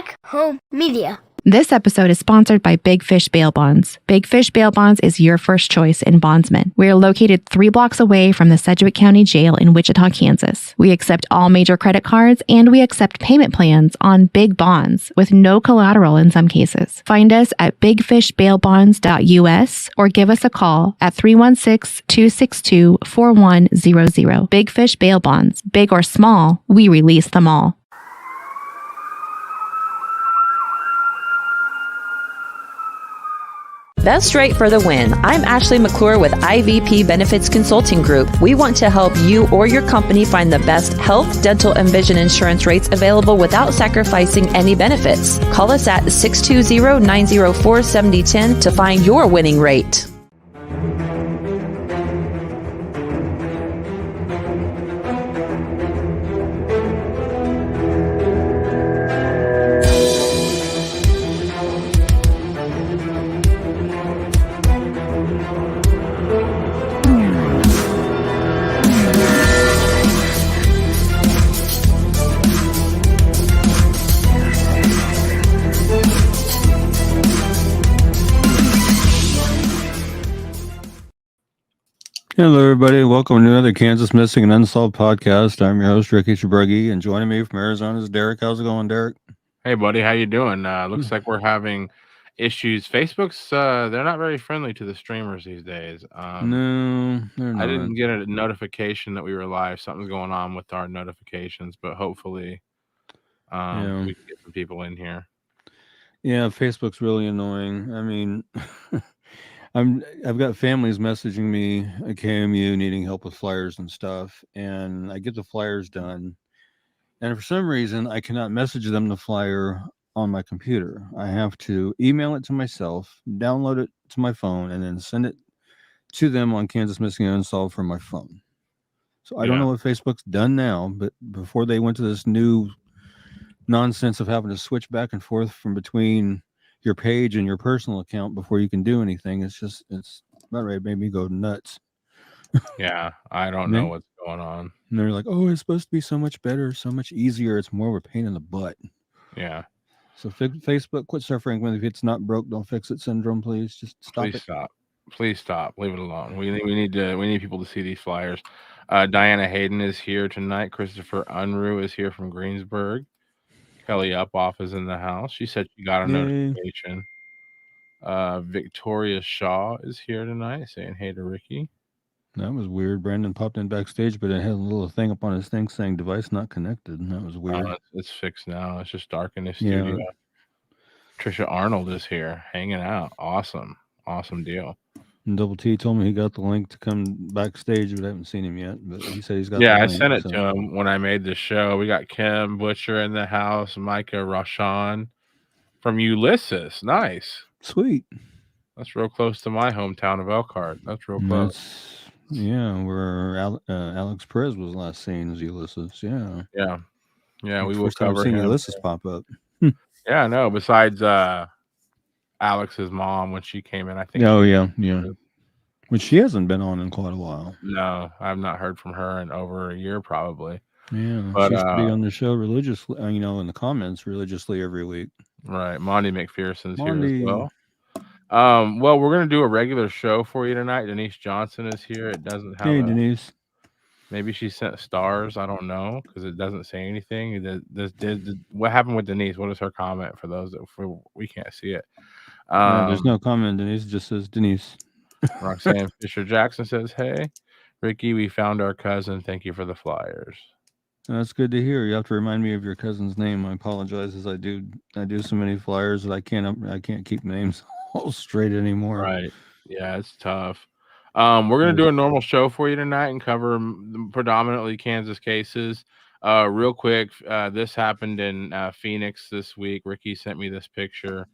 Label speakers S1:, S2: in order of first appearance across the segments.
S1: Black Home Media.
S2: This episode is sponsored by Big Fish Bail Bonds. Big Fish Bail Bonds is your first choice in bondsmen. We are located 3 blocks away from the Sedgwick County Jail in Wichita, Kansas. We accept all major credit cards and we accept payment plans on big bonds with no collateral in some cases. Find us at bigfishbailbonds.us or give us a call at 316-262-4100. Big Fish Bail Bonds. Big or small, we release them all.
S3: Best rate for the win. I'm Ashley McClure with IVP Benefits Consulting Group. We want to help you or your company find the best health, dental, and vision insurance rates available without sacrificing any benefits. Call us at 620-904-7010 to find your winning rate.
S4: Hello, everybody. Welcome to another Kansas Missing and Unsolved podcast. I'm your host, Ricky Chaburgi, and joining me from Arizona is Derek. How's it going, Derek?
S5: Hey, buddy. How you doing? Looks like we're having issues. Facebook's, they're not very friendly to the streamers these days.
S4: No, they're not.
S5: I didn't get a notification that we were live. Something's going on with our notifications, but hopefully we can get some people in here.
S4: Yeah, Facebook's really annoying. I mean... I've got families messaging me at KMU needing help with flyers and stuff, and I get the flyers done, and for some reason I cannot message them the flyer on my computer. I have to email it to myself, download it to my phone, and then send it to them on Kansas Missing and Unsolved from my phone. So I don't know what Facebook's done now, but before they went to this new nonsense of having to switch back and forth from between your page and your personal account before you can do anything, it's about ready to make me go nuts.
S5: Yeah, I don't know what's going on.
S4: And they're like, oh, it's supposed to be so much better, so much easier. It's more of a pain in the butt.
S5: Yeah.
S4: So Facebook, quit suffering. If it's not broke, don't fix it syndrome, please. Just stop it.
S5: Please stop. Leave it alone. We need people to see these flyers. Diana Hayden is here tonight. Christopher Unruh is here from Greensburg. Kelly Upoff is in the house. She said she got a notification. Victoria Shaw is here tonight saying hey to Ricky.
S4: That was weird. Brandon popped in backstage, but it had a little thing up on his thing saying device not connected. And that was weird.
S5: It's fixed now. It's just dark in the studio. Yeah. Trisha Arnold is here hanging out. Awesome deal.
S4: And Double T told me he got the link to come backstage, but I haven't seen him yet. But he said he's got.
S5: Yeah,
S4: the
S5: link, I sent it to him when I made the show. We got Kim Butcher in the house, Micah Rashan from Ulysses. Nice,
S4: sweet.
S5: That's real close to my hometown of Elkhart. That's real close.
S4: Where Alex Perez was last seen as Ulysses. Yeah.
S5: We will cover him.
S4: Ulysses pop up.
S5: Yeah, no. Besides Alex's mom when she came in, I think.
S4: Oh yeah. Which she hasn't been on in quite a while.
S5: No, I've not heard from her in over a year, probably.
S4: Yeah, but she used to be on the show religiously, in the comments religiously every week.
S5: Right, Monty McPherson's here as well. Well, we're gonna do a regular show for you tonight. Denise Johnson is here. It doesn't have.
S4: Hey, Denise.
S5: Maybe she sent stars. I don't know because it doesn't say anything. What happened with Denise? What is her comment for those that we can't see it?
S4: There's no comment. Denise just says Denise.
S5: Roxanne Fisher Jackson says, "Hey, Ricky, we found our cousin. Thank you for the flyers."
S4: That's good to hear. You have to remind me of your cousin's name. I apologize, as I do so many flyers that I can't keep names all straight anymore.
S5: Right? Yeah, it's tough. We're gonna do a normal show for you tonight and cover predominantly Kansas cases. Real quick, this happened in Phoenix this week. Ricky sent me this picture.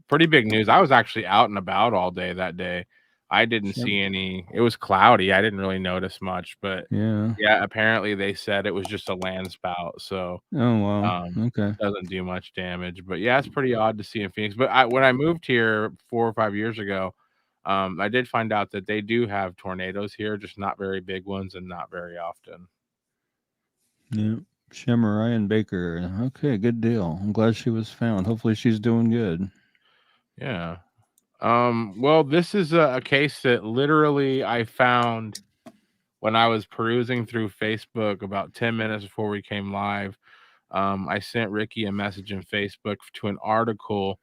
S5: Pretty big news. I was actually out and about all day that day. I didn't see any. It was cloudy. I didn't really notice much, but yeah. Apparently they said it was just a land spout. So
S4: okay,
S5: doesn't do much damage. But yeah, it's pretty odd to see in Phoenix. But when I moved here 4 or 5 years ago, I did find out that they do have tornadoes here, just not very big ones and not very often.
S4: Yeah. Ryan Baker. Okay, good deal. I'm glad she was found. Hopefully she's doing good.
S5: Yeah. Well, this is a case that literally I found when I was perusing through Facebook about 10 minutes before we came live. I sent Ricky a message in Facebook to an article.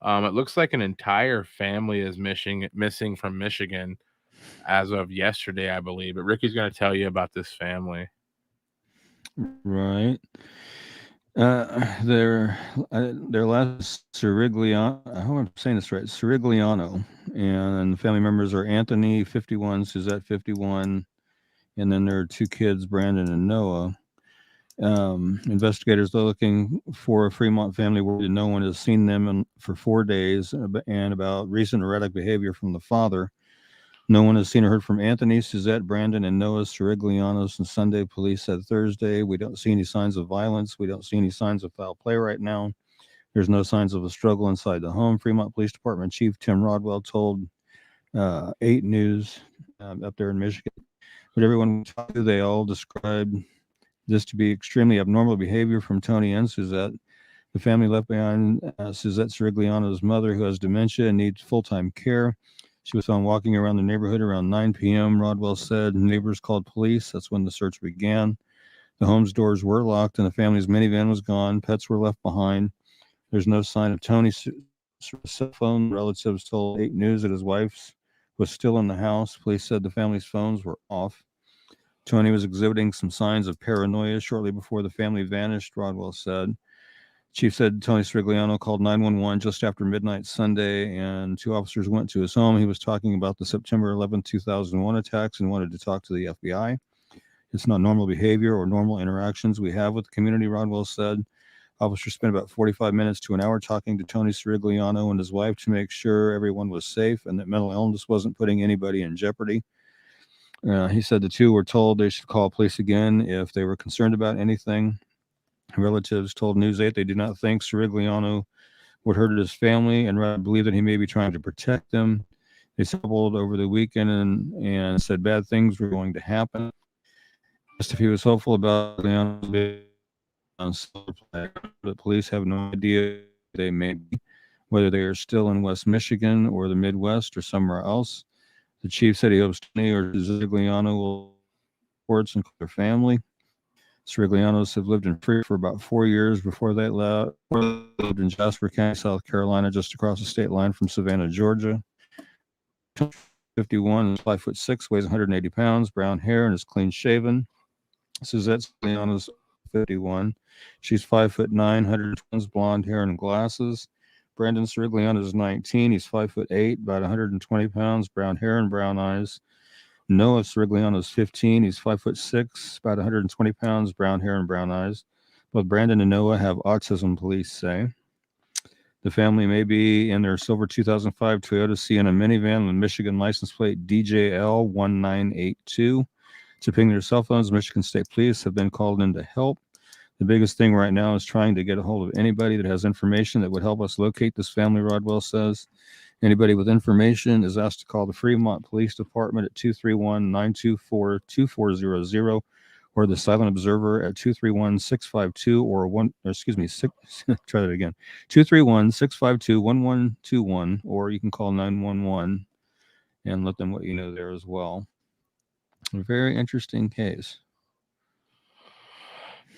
S5: It looks like an entire family is missing from Michigan as of yesterday, I believe. But Ricky's going to tell you about this family.
S4: Right. Their last Sirigliano. I hope I'm saying this right. Sirigliano, and the family members are Anthony, 51, Suzette, 51, and then there are two kids, Brandon and Noah. Investigators are looking for a Fremont family where no one has seen them for 4 days, and about recent erratic behavior from the father. No one has seen or heard from Anthony, Suzette, Brandon, and Noah Sirigliano since Sunday. Police said Thursday. We don't see any signs of violence. We don't see any signs of foul play right now. There's no signs of a struggle inside the home. Fremont Police Department Chief Tim Rodwell told 8 News up there in Michigan. But everyone we talked to, they all described this to be extremely abnormal behavior from Tony and Suzette. The family left behind Suzette Sirigliano's mother, who has dementia and needs full-time care. She was found walking around the neighborhood around 9 p.m., Rodwell said. Neighbors called police. That's when the search began. The home's doors were locked, and the family's minivan was gone. Pets were left behind. There's no sign of Tony's cell phone. Relatives told 8 News that his wife was still in the house. Police said the family's phones were off. Tony was exhibiting some signs of paranoia shortly before the family vanished, Rodwell said. Chief said Tony Sirigliano called 911 just after midnight Sunday, and 2 officers went to his home. He was talking about the September 11, 2001 attacks and wanted to talk to the FBI. It's not normal behavior or normal interactions we have with the community, Rodwell said. Officers spent about 45 minutes to an hour talking to Tony Sirigliano and his wife to make sure everyone was safe and that mental illness wasn't putting anybody in jeopardy. He said the two were told they should call police again if they were concerned about anything. Relatives told News 8 they do not think Sirigliano would hurt his family and rather believe that he may be trying to protect them. They stumbled over the weekend and said bad things were going to happen. Asked if he was hopeful about Sirigliano's but police have no idea they may be, whether they are still in West Michigan or the Midwest or somewhere else. The chief said he hopes Tony or Sirigliano will report and call their family. Siriglianos have lived in Freeport for about 4 years before they lived in Jasper County, South Carolina, just across the state line from Savannah, Georgia. 51, 5'6", weighs 180 pounds, brown hair, and is clean shaven. Suzette Sirigliano's 51. She's 5'9", 100 pounds, blonde hair and glasses. Brandon Sirigliano is 19. He's 5'8", about 120 pounds, brown hair and brown eyes. Noah Sirigliano is 15. He's 5'6", about 120 pounds, brown hair and brown eyes. Both Brandon and Noah have autism, police say. The family may be in their silver 2005 Toyota Sienna minivan with Michigan license plate DJL1982. To ping their cell phones, Michigan State Police have been called in to help. The biggest thing right now is trying to get a hold of anybody that has information that would help us locate this family, Rodwell says. Anybody with information is asked to call the Fremont Police Department at 231-924-2400 or the Silent Observer at 231-652 or 231-652-1121, or you can call 911 and let them let you know there as well. A very interesting case.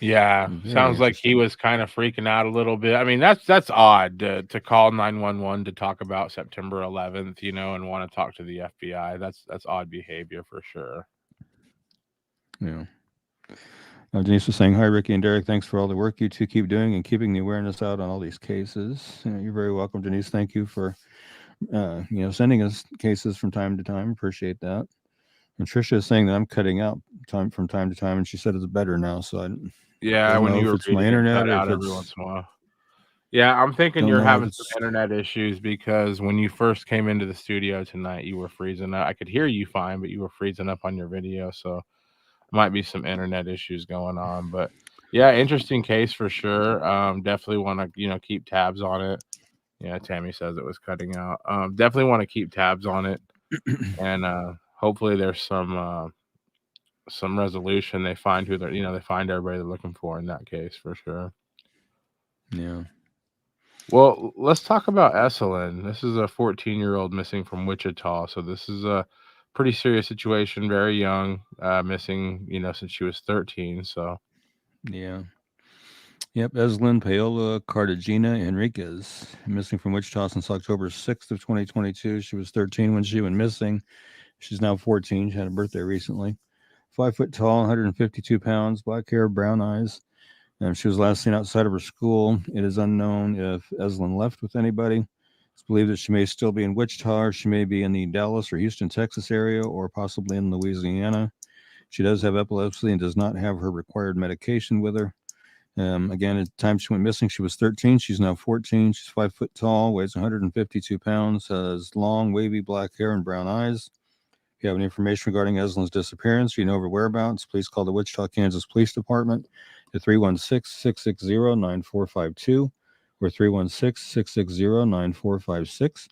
S5: Yeah, sounds like he was kind of freaking out a little bit. I mean, that's odd to call 911 to talk about September 11th, and want to talk to the FBI. That's odd behavior for sure.
S4: Yeah. Denise was saying, hi, Ricky and Derek. Thanks for all the work you two keep doing and keeping the awareness out on all these cases. You're very welcome, Denise. Thank you for, sending us cases from time to time. Appreciate that. And Tricia is saying that I'm cutting out from time to time, and she said it's better now. So when
S5: you were
S4: it's my internet or if
S5: every once in a while. Yeah, I'm thinking you're having some internet issues because when you first came into the studio tonight, you were freezing up. I could hear you fine, but you were freezing up on your video, so might be some internet issues going on. But yeah, interesting case for sure. Definitely want to keep tabs on it. Yeah, Tammy says it was cutting out. Definitely want to keep tabs on it, and hopefully there's some some resolution, they find who they're, they find everybody they're looking for in that case for sure.
S4: Yeah.
S5: Well, let's talk about Esselin. This is a 14-year-old missing from Wichita. So this is a pretty serious situation. Very young, missing, since she was 13. So
S4: Yeah. Yep, Eslyn Paola Cartagena Enriquez, missing from Wichita since October 6th of 2022. She was 13 when she went missing. She's now 14. She had a birthday recently. 5 foot tall, 152 pounds, black hair, brown eyes. She was last seen outside of her school. It is unknown if Eslyn left with anybody. It's believed that she may still be in Wichita, or she may be in the Dallas or Houston, Texas area, or possibly in Louisiana. She does have epilepsy and does not have her required medication with her. Again, at the time she went missing, she was 13. She's now 14. She's 5 foot tall, weighs 152 pounds, has long, wavy black hair and brown eyes. If you have any information regarding Eslyn's disappearance, you know her whereabouts, please call the Wichita, Kansas Police Department at 316-660-9452 or 316-660-9456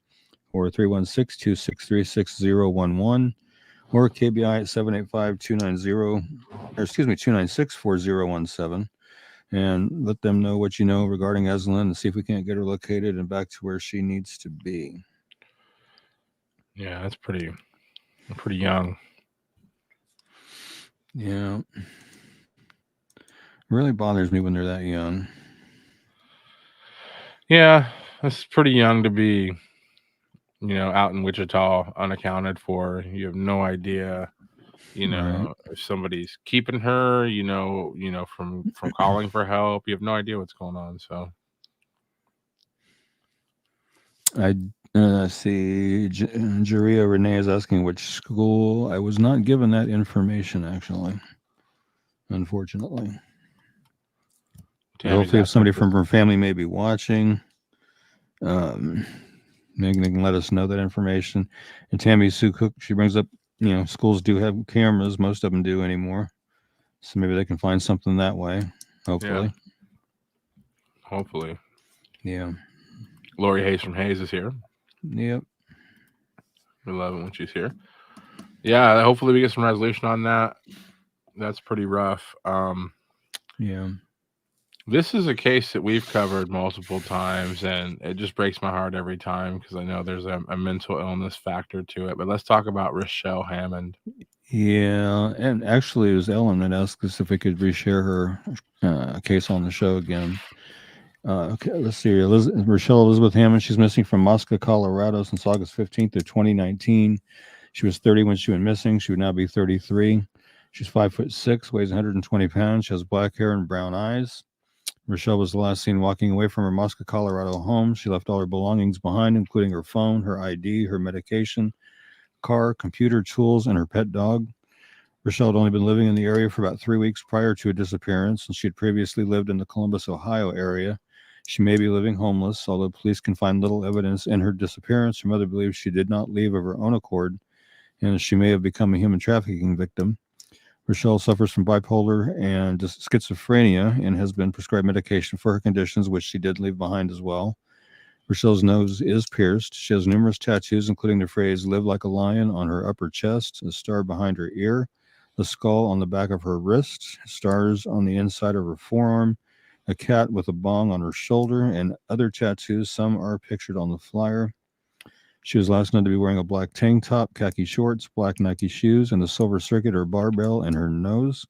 S4: or 316-263-6011 or KBI at 785-296-4017. And let them know what you know regarding Eslyn and see if we can't get her located and back to where she needs to be.
S5: yeah, that's pretty young.
S4: Yeah. It really bothers me when they're that young.
S5: Yeah, that's pretty young to be, out in Wichita unaccounted for. You have no idea,
S4: Right.
S5: if somebody's keeping her, from calling for help. You have no idea what's going on. So
S4: I see. Juria Renee is asking which school. I was not given that information, actually, unfortunately. Hopefully, if somebody from her family may be watching, maybe they can let us know that information. And Tammy Sue Cook, she brings up, schools do have cameras. Most of them do anymore. So maybe they can find something that way. Hopefully.
S5: Yeah. Hopefully.
S4: Yeah.
S5: Lori Hayes from Hayes is here.
S4: Yep.
S5: We love it when she's here. Yeah, hopefully we get some resolution on that. That's pretty rough.
S4: Yeah.
S5: This is a case that we've covered multiple times, and it just breaks my heart every time because I know there's a mental illness factor to it. But let's talk about Rochelle Hammond.
S4: Yeah, and actually, it was Ellen that asked us if we could reshare her case on the show again. Okay, let's see here. Rochelle Elizabeth Hammond, she's missing from Moscow, Colorado since August 15th of 2019. She was 30 when she went missing. She would now be 33. She's 5'6", weighs 120 pounds. She has black hair and brown eyes. Rochelle was last seen walking away from her Moscow, Colorado home. She left all her belongings behind, including her phone, her ID, her medication, car, computer, tools, and her pet dog. Rochelle had only been living in the area for about 3 weeks prior to her disappearance, and she had previously lived in the Columbus, Ohio area. She may be living homeless, although police can find little evidence in her disappearance. Her mother believes she did not leave of her own accord, and she may have become a human trafficking victim. Rochelle suffers from bipolar and schizophrenia and has been prescribed medication for her conditions, which she did leave behind as well. Rochelle's nose is pierced. She has numerous tattoos, including the phrase "live like a lion" on her upper chest, a star behind her ear, a skull on the back of her wrist, stars on the inside of her forearm, a cat with a bong on her shoulder, and other tattoos. Some are pictured on the flyer. She was last known to be wearing a black tank top, khaki shorts, black Nike shoes, and a silver circuit or barbell in her nose.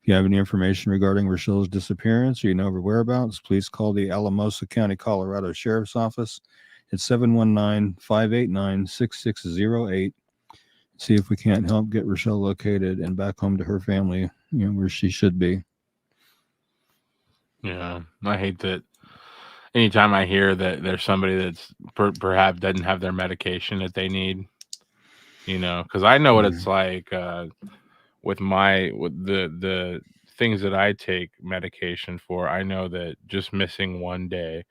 S4: If you have any information regarding Rochelle's disappearance or you know her whereabouts, please call the Alamosa County, Colorado Sheriff's Office at 719-589-6608. See if we can't help get Rochelle located and back home to her family, where she should be.
S5: Yeah, I hate that. Anytime I hear that there's somebody that's perhaps doesn't have their medication that they need, because I know what it's like with the things that I take medication for. I know that just missing one day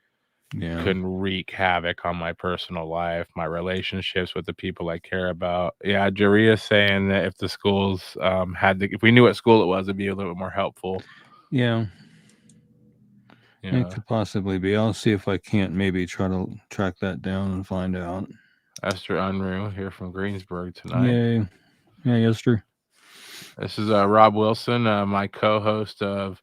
S5: can wreak havoc on my personal life, my relationships with the people I care about. Yeah, Jaria's saying that if the schools if we knew what school it was, it'd be a little bit more helpful.
S4: Yeah. It could possibly be. I'll see if I can't maybe try to track that down and find out.
S5: Esther Unruh here from Greensburg tonight.
S4: Yay. Yeah, Esther.
S5: This is Rob Wilson, my co-host of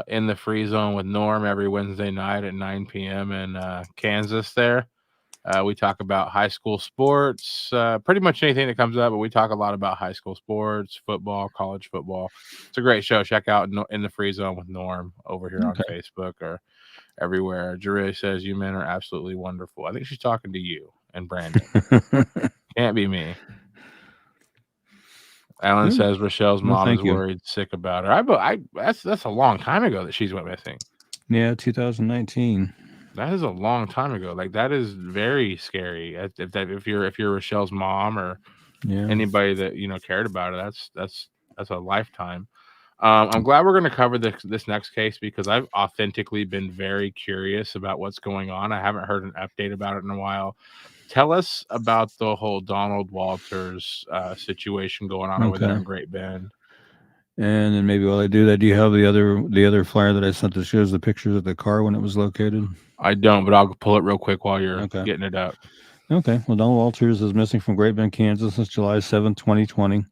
S5: In the Free Zone with Norm every Wednesday night at 9 p.m. in Kansas there. We talk about high school sports, pretty much anything that comes up, but we talk a lot about high school sports, football, college football. It's a great show. Check out In the Free Zone with Norm over here on Facebook or everywhere. Jerry says, you men are absolutely wonderful. I think she's talking to you and Brandon. Can't be me. Alan says Rochelle's mom is worried, sick about her. That's a long time ago that she's went missing.
S4: Yeah, 2019.
S5: That is a long time ago. Like, that is very scary. If you're Rochelle's mom or anybody that cared about her, that's a lifetime. I'm glad we're going to cover this next case because I've authentically been very curious about what's going on. I haven't heard an update about it in a while. Tell us about the whole Donald Walters situation going on over there in Great Bend.
S4: And then maybe while I do that, do you have the other flyer that I sent that shows the pictures of the car when it was located?
S5: I don't, but I'll pull it real quick while you're getting it up.
S4: Okay. Well, Donald Walters is missing from Great Bend, Kansas since July 7th, 2020.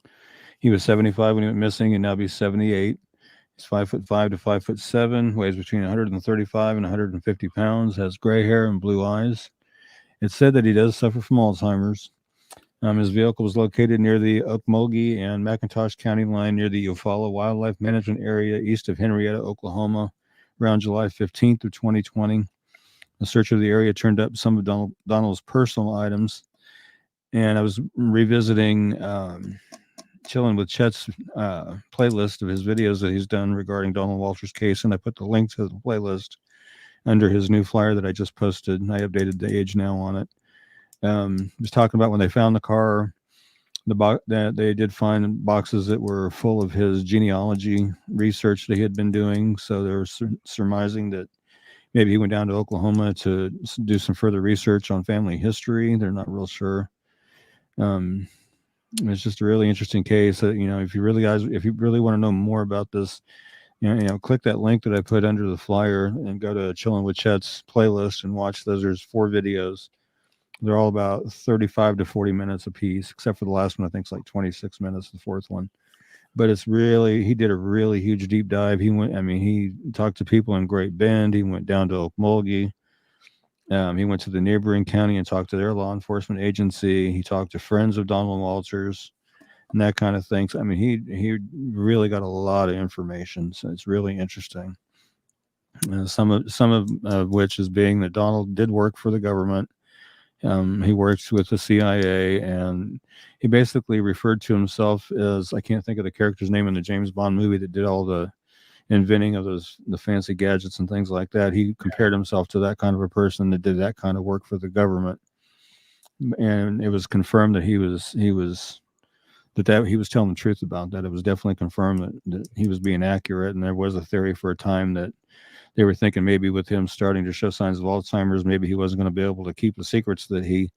S4: He was 75 when he went missing, and now he's 78. He's 5'5" to 5'7", weighs between 135 and 150 pounds, has gray hair and blue eyes. It's said that he does suffer from Alzheimer's. His vehicle was located near the Okmulgee and McIntosh County line near the Eufaula Wildlife Management Area east of Henrietta, Oklahoma, around July 15th of 2020. A search of the area turned up some of Donald's personal items. And I was revisiting Chilling with Chet's playlist of his videos that he's done regarding Donald Walters' case, and I put the link to the playlist under his new flyer that I just posted. I updated the age now on it. He was talking about when they found the car, that they did find boxes that were full of his genealogy research that he had been doing. So they were surmising that maybe he went down to Oklahoma to do some further research on family history. They're not real sure. It's just a really interesting case. If you really want to know more about this, click that link that I put under the flyer and go to Chillin' with Chet's playlist and watch those. There's 4 videos. They're all about 35 to 40 minutes a piece, except for the last one. I think it's like 26 minutes, the 4th one. But he did a really huge deep dive. He talked to people in Great Bend. He went down to Okmulgee. He went to the neighboring county and talked to their law enforcement agency. He talked to friends of Donald Walters and that kind of thing. So, he really got a lot of information. So it's really interesting. Some of which is being that Donald did work for the government. He works with the CIA, and he basically referred to himself as, I can't think of the character's name in the James Bond movie that did all the inventing of the fancy gadgets and things like that. He compared himself to that kind of a person that did that kind of work for the government, and it was confirmed that he was telling the truth about that. It was definitely confirmed that he was being accurate, and there was a theory for a time that they were thinking maybe with him starting to show signs of Alzheimer's, maybe he wasn't going to be able to keep the secrets that he,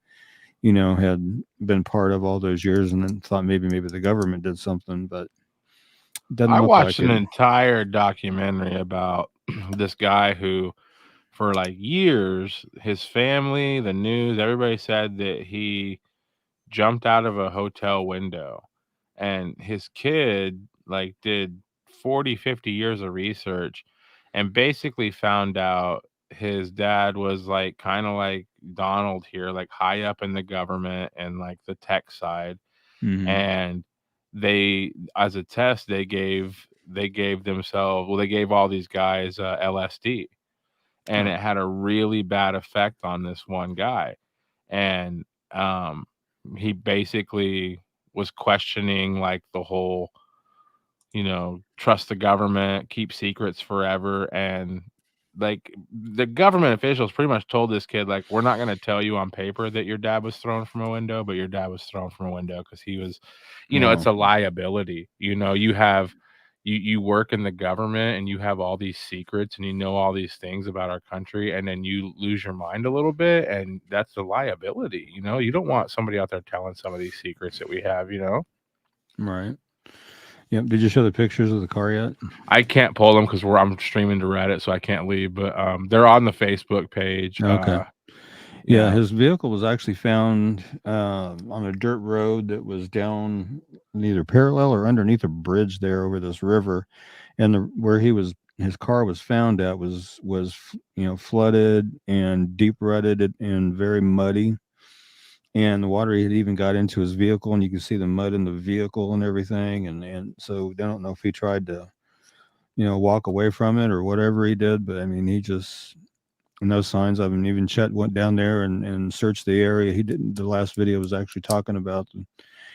S4: had been part of all those years, and then thought maybe the government did something, but
S5: I watched an entire documentary about this guy who, for like years, his family, the news, everybody said that he jumped out of a hotel window, and his kid did 40, 50 years of research and basically found out his dad was kind of like Donald here, high up in the government and the tech side.
S4: Mm-hmm.
S5: And they, as a test, they gave all these guys LSD, and it had a really bad effect on this one guy. And he basically was questioning the whole, trust the government, keep secrets forever. And the government officials pretty much told this kid, we're not going to tell you on paper that your dad was thrown from a window, but your dad was thrown from a window because he was, it's a liability. You work in the government and you have all these secrets and you know all these things about our country, and then you lose your mind a little bit, and that's a liability. You don't want somebody out there telling some of these secrets that we have,
S4: Right. Yep. Did you show the pictures of the car yet?
S5: I can't pull them because I'm streaming to Reddit, so I can't leave. But they're on the Facebook page.
S4: Okay. Yeah, his vehicle was actually found on a dirt road that was down neither parallel or underneath a bridge there over this river, and where his car was found at was flooded and deep rutted and very muddy, and the water had even got into his vehicle, and you can see the mud in the vehicle and everything, and so I don't know if he tried to walk away from it or whatever he did, but I mean he just no signs of him. Even Chet went down there and searched the area. He didn't. The last video was actually talking about,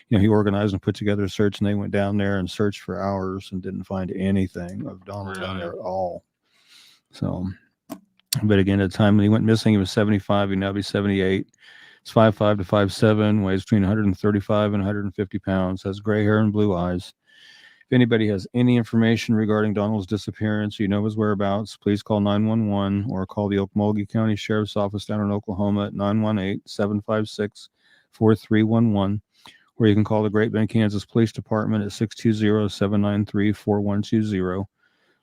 S4: he organized and put together a search, and they went down there and searched for hours and didn't find anything of Donald down there at all. So, but again, at the time when he went missing, he was 75. He'd now be 78. It's 5'5" to 5'7", weighs between 135 and 150 pounds, has gray hair and blue eyes. If anybody has any information regarding Donald's disappearance, his whereabouts, please call 911 or call the Okmulgee County Sheriff's Office down in Oklahoma at 918-756-4311, or you can call the Great Bend, Kansas Police Department at 620-793-4120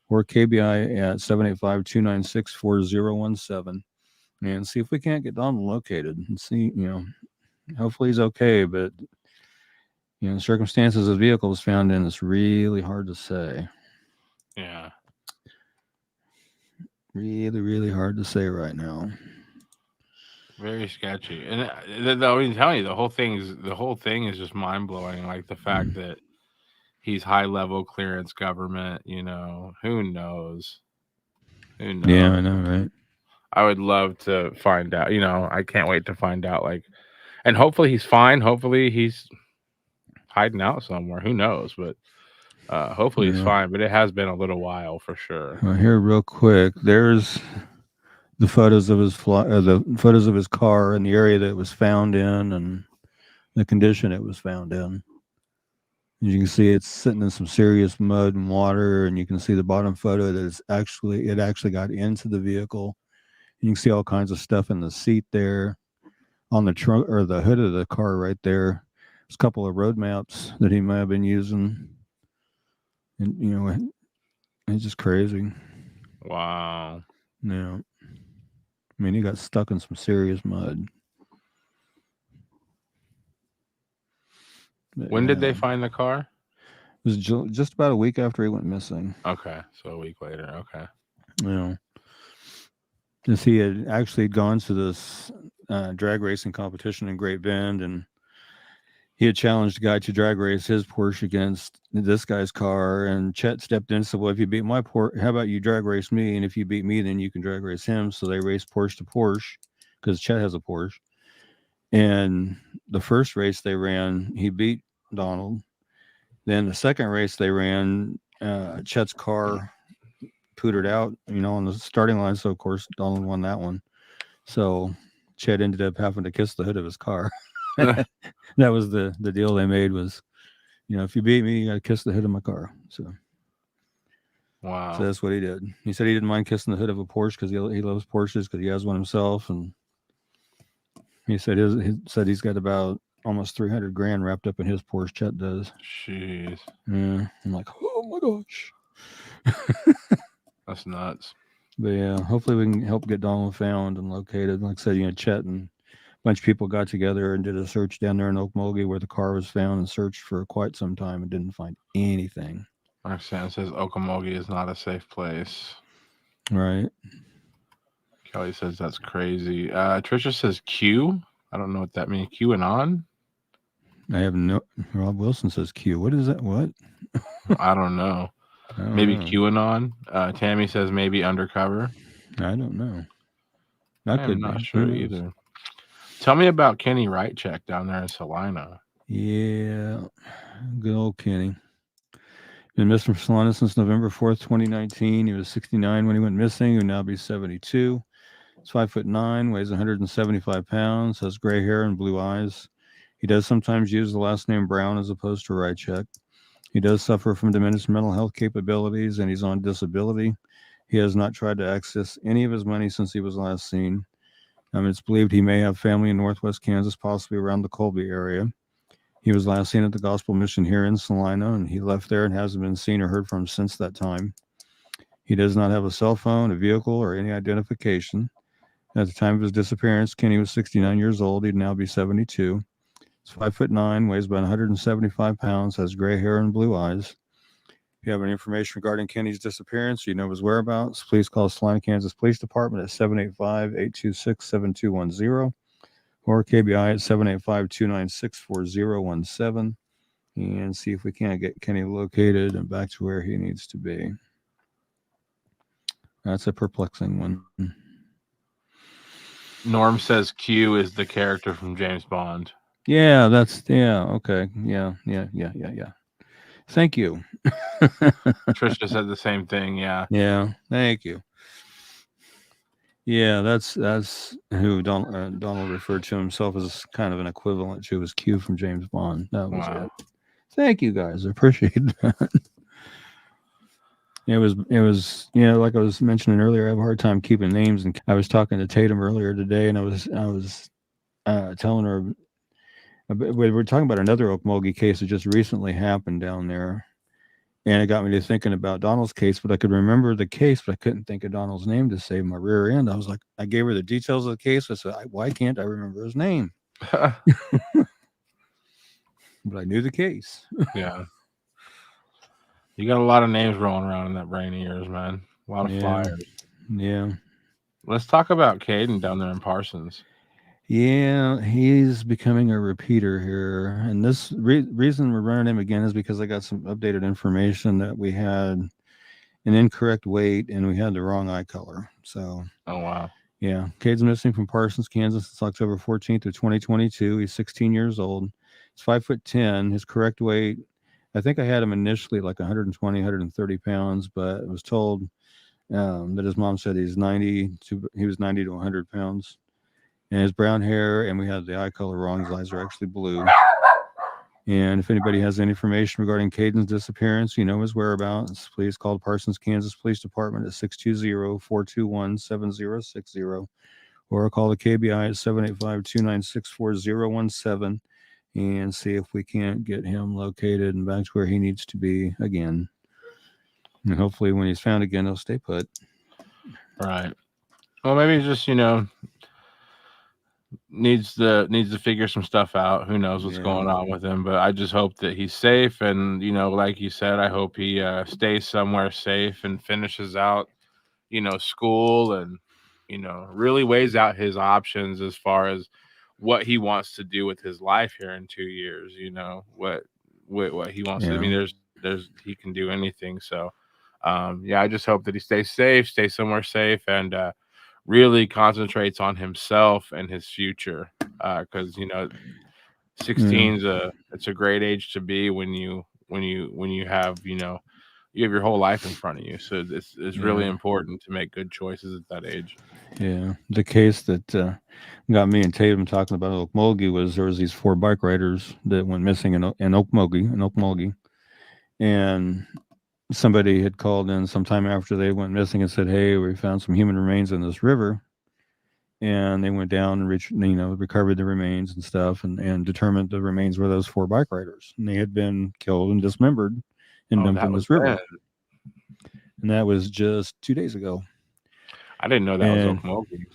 S4: or KBI at 785-296-4017 and see if we can't get Donald located and see, hopefully he's okay, but the circumstances the vehicle was found in, it's really hard to say.
S5: Yeah.
S4: Really, really hard to say right now.
S5: Very sketchy. And I'm telling you, the whole thing is just mind blowing. Like the fact that he's high level clearance government, who knows? Who knows?
S4: Yeah, I know, right?
S5: I would love to find out, I can't wait to find out, and hopefully he's fine. Hopefully he's hiding out somewhere. Who knows? But hopefully he's fine. But it has been a little while for sure.
S4: Well, here, real quick, there's the photos of his car and the area that it was found in, and the condition it was found in. As you can see, it's sitting in some serious mud and water, and you can see the bottom photo that it actually got into the vehicle. You can see all kinds of stuff in the seat there, on the trunk or the hood of the car right there. A couple of road maps that he might have been using, and it's just crazy.
S5: Wow.
S4: Yeah, I mean, he got stuck in some serious mud. But
S5: when did they find the car?
S4: It was just about a week after he went missing.
S5: Okay, so a week later. Okay.
S4: Yeah, because he had actually gone to this drag racing competition in Great Bend, and he had challenged a guy to drag race his Porsche against this guy's car, and Chet stepped in and said, well, if you beat my Porsche, how about you drag race me? And if you beat me, then you can drag race him. So they raced Porsche to Porsche because Chet has a Porsche. And the first race they ran, he beat Donald. Then the second race they ran, Chet's car pootered out, on the starting line. So, of course, Donald won that one. So Chet ended up having to kiss the hood of his car. That was the deal they made was, if you beat me, you got to kiss the hood of my car. So,
S5: wow.
S4: So that's what he did. He said he didn't mind kissing the hood of a Porsche because he loves Porsches because he has one himself. And he said he's got about almost $300,000 wrapped up in his Porsche. Chet does.
S5: Jeez.
S4: Yeah. I'm like, oh my gosh.
S5: That's nuts.
S4: But yeah, hopefully we can help get Donald found and located. Like I said, Chet and bunch of people got together and did a search down there in Okmulgee where the car was found and searched for quite some time and didn't find anything.
S5: Roxanne says Okmulgee is not a safe place.
S4: Right.
S5: Kelly says that's crazy. Trisha says Q. I don't know what that means. QAnon?
S4: I have no. Rob Wilson says Q. What is that? What?
S5: I don't know. Maybe QAnon. Tammy says maybe undercover.
S4: I don't know.
S5: I'm not sure either. Tell me about Kenny Wrightcheck down there in Salina.
S4: Yeah, good old Kenny. Been missing from Salina since November 4th, 2019. He was 69 when he went missing. He would now be 72. He's 5'9", weighs 175 pounds, has gray hair and blue eyes. He does sometimes use the last name Brown as opposed to Wrightcheck. He does suffer from diminished mental health capabilities, and he's on disability. He has not tried to access any of his money since he was last seen. It's believed he may have family in northwest Kansas, possibly around the Colby area. He was last seen at the Gospel Mission here in Salina, and he left there and hasn't been seen or heard from since that time. He does not have a cell phone, a vehicle, or any identification. At the time of his disappearance, Kenny was 69 years old. He'd now be 72. He's 5'9", weighs about 175 pounds, has gray hair and blue eyes. If you have any information regarding Kenny's disappearance, you know his whereabouts, please call Salina, Kansas Police Department at 785-826-7210 or KBI at 785-296-4017 and see if we can't get Kenny located and back to where he needs to be. That's a perplexing one.
S5: Norm says Q is the character from James Bond.
S4: Yeah, okay. Yeah. Thank you.
S5: Trisha said the same thing. Yeah.
S4: Yeah, thank you. Yeah, that's who Donald referred to himself as kind of an equivalent to his Q from James Bond. That was it. Thank you guys. I appreciate that. It was, like I was mentioning earlier, I have a hard time keeping names. And I was talking to Tatum earlier today, and I was telling her, we were talking about another Okmulgee case that just recently happened down there. And it got me to thinking about Donald's case, but I could remember the case, but I couldn't think of Donald's name to save my rear end. I was like, I gave her the details of the case. I said, why can't I remember his name? But I knew the case.
S5: Yeah. You got a lot of names rolling around in that brain of yours, man. A lot of flyers.
S4: Yeah.
S5: Let's talk about Caden down there in Parsons.
S4: Yeah, he's becoming a repeater here. And this reason we're running him again is because I got some updated information that we had an incorrect weight and we had the wrong eye color. So,
S5: oh, wow.
S4: Yeah. Cade's missing from Parsons, Kansas since October 14th of 2022. He's 16 years old. He's 5'10". His correct weight, I think I had him initially like 120, 130 pounds, but I was told that his mom said he was 90 to 100 pounds. And his brown hair, and we had the eye color wrong. His eyes are actually blue. And if anybody has any information regarding Caden's disappearance, you know his whereabouts, please call the Parsons, Kansas Police Department at 620-421-7060 or call the KBI at 785-296-4017 and see if we can't get him located and back to where he needs to be again. And hopefully when he's found again, he'll stay put.
S5: Right. Well, maybe he's just, needs to figure some stuff out. Who knows what's going on with him, but I just hope that he's safe. And, like you said, I hope he stays somewhere safe and finishes out, school and, really weighs out his options as far as what he wants to do with his life here in 2 years, what he wants to. I mean, there's he can do anything. So, I just hope that he stays safe, stays somewhere safe, and really concentrates on himself and his future. Because 16 is it's a great age to be when you have you have your whole life in front of you. So it's really important to make good choices at that age.
S4: Yeah, the case that got me and Tatum talking about Okmulgee was there was these 4 bike riders that went missing in Okmulgee, and somebody had called in sometime after they went missing and said, "Hey, we found some human remains in this river," and they went down and recovered the remains and stuff, and determined the remains were those 4 bike riders, and they had been killed and dismembered and dumped in this river. And that was just 2 days ago.
S5: I didn't know that was Okmulgee.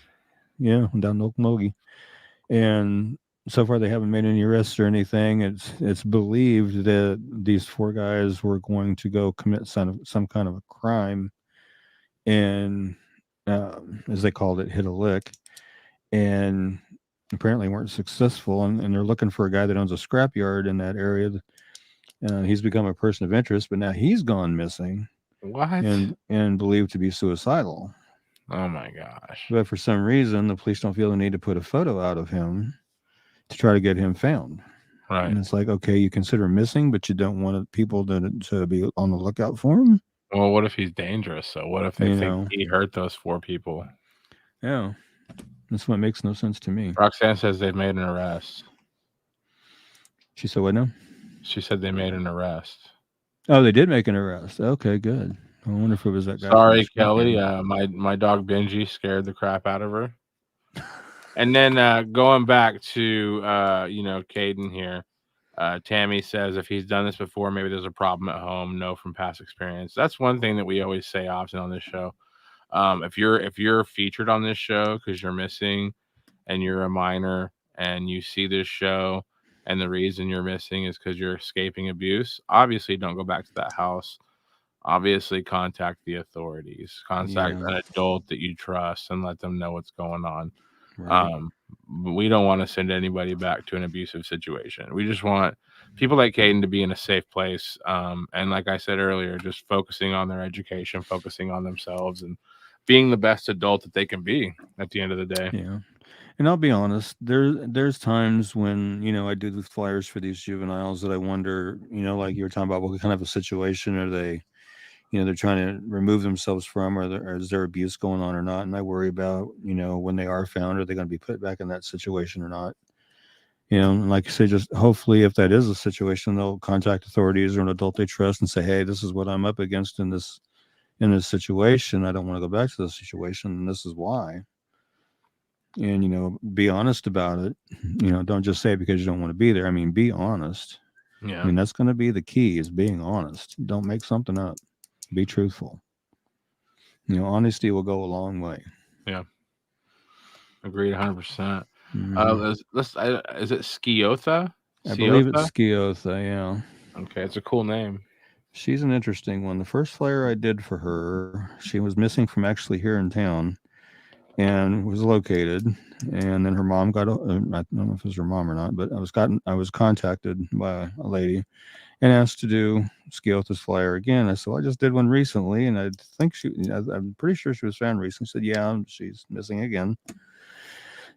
S4: Yeah, down in Okmulgee. And so far they haven't made any arrests or anything. It's believed that these 4 guys were going to go commit some kind of a crime and, as they called it, hit a lick. And apparently weren't successful. And they're looking for a guy that owns a scrapyard in that area. He's become a person of interest, but now he's gone missing.
S5: What?
S4: And believed to be suicidal.
S5: Oh my gosh.
S4: But for some reason, the police don't feel the need to put a photo out of him to try to get him found.
S5: Right.
S4: And it's like, okay, you consider him missing, but you don't want people to be on the lookout for him.
S5: Well, what if he's dangerous? So what if they think he hurt those 4 people?
S4: Yeah. That's what makes no sense to me.
S5: Roxanne says they've made an arrest.
S4: She said what now?
S5: She said they made an arrest.
S4: Oh, they did make an arrest. Okay, good. I wonder if it was that guy.
S5: Sorry, Kelly. My dog Benji scared the crap out of her. And then going back to Caden here, Tammy says if he's done this before, maybe there's a problem at home. No, from past experience. That's one thing that we always say often on this show. If you're featured on this show because you're missing and you're a minor and you see this show and the reason you're missing is because you're escaping abuse, obviously don't go back to that house. Obviously contact the authorities, contact an adult that you trust and let them know what's going on.
S4: Right.
S5: We don't want to send anybody back to an abusive situation. We just want people like Caden to be in a safe place. And like I said earlier, just focusing on their education, focusing on themselves, and being the best adult that they can be at the end of the day.
S4: Yeah. And I'll be honest, there's times when, I do the flyers for these juveniles that I wonder, like you were talking about, what kind of a situation are they, they're trying to remove themselves from, or is there abuse going on or not? And I worry about, when they are found, are they going to be put back in that situation or not? And like you say, just hopefully if that is a situation, they'll contact authorities or an adult they trust and say, hey, this is what I'm up against in this situation. I don't want to go back to this situation, and this is why. And be honest about it. Don't just say it because you don't want to be there. I mean, be honest.
S5: Yeah.
S4: I mean, that's going to be the key, is being honest. Don't make something up. Be truthful. Honesty will go a long way.
S5: Yeah. Agreed 100%.
S4: Mhm.
S5: Is it Sciotha?
S4: I believe it's Sciotha, yeah.
S5: Okay, it's a cool name.
S4: She's an interesting one. The first flyer I did for her, she was missing from actually here in town and was located. And then her mom I don't know if it was her mom or not, but I was contacted by a lady and asked to do Sciotha's flyer again. I said, well, I just did one recently, and I think I'm pretty sure she was found recently. She said, yeah, she's missing again.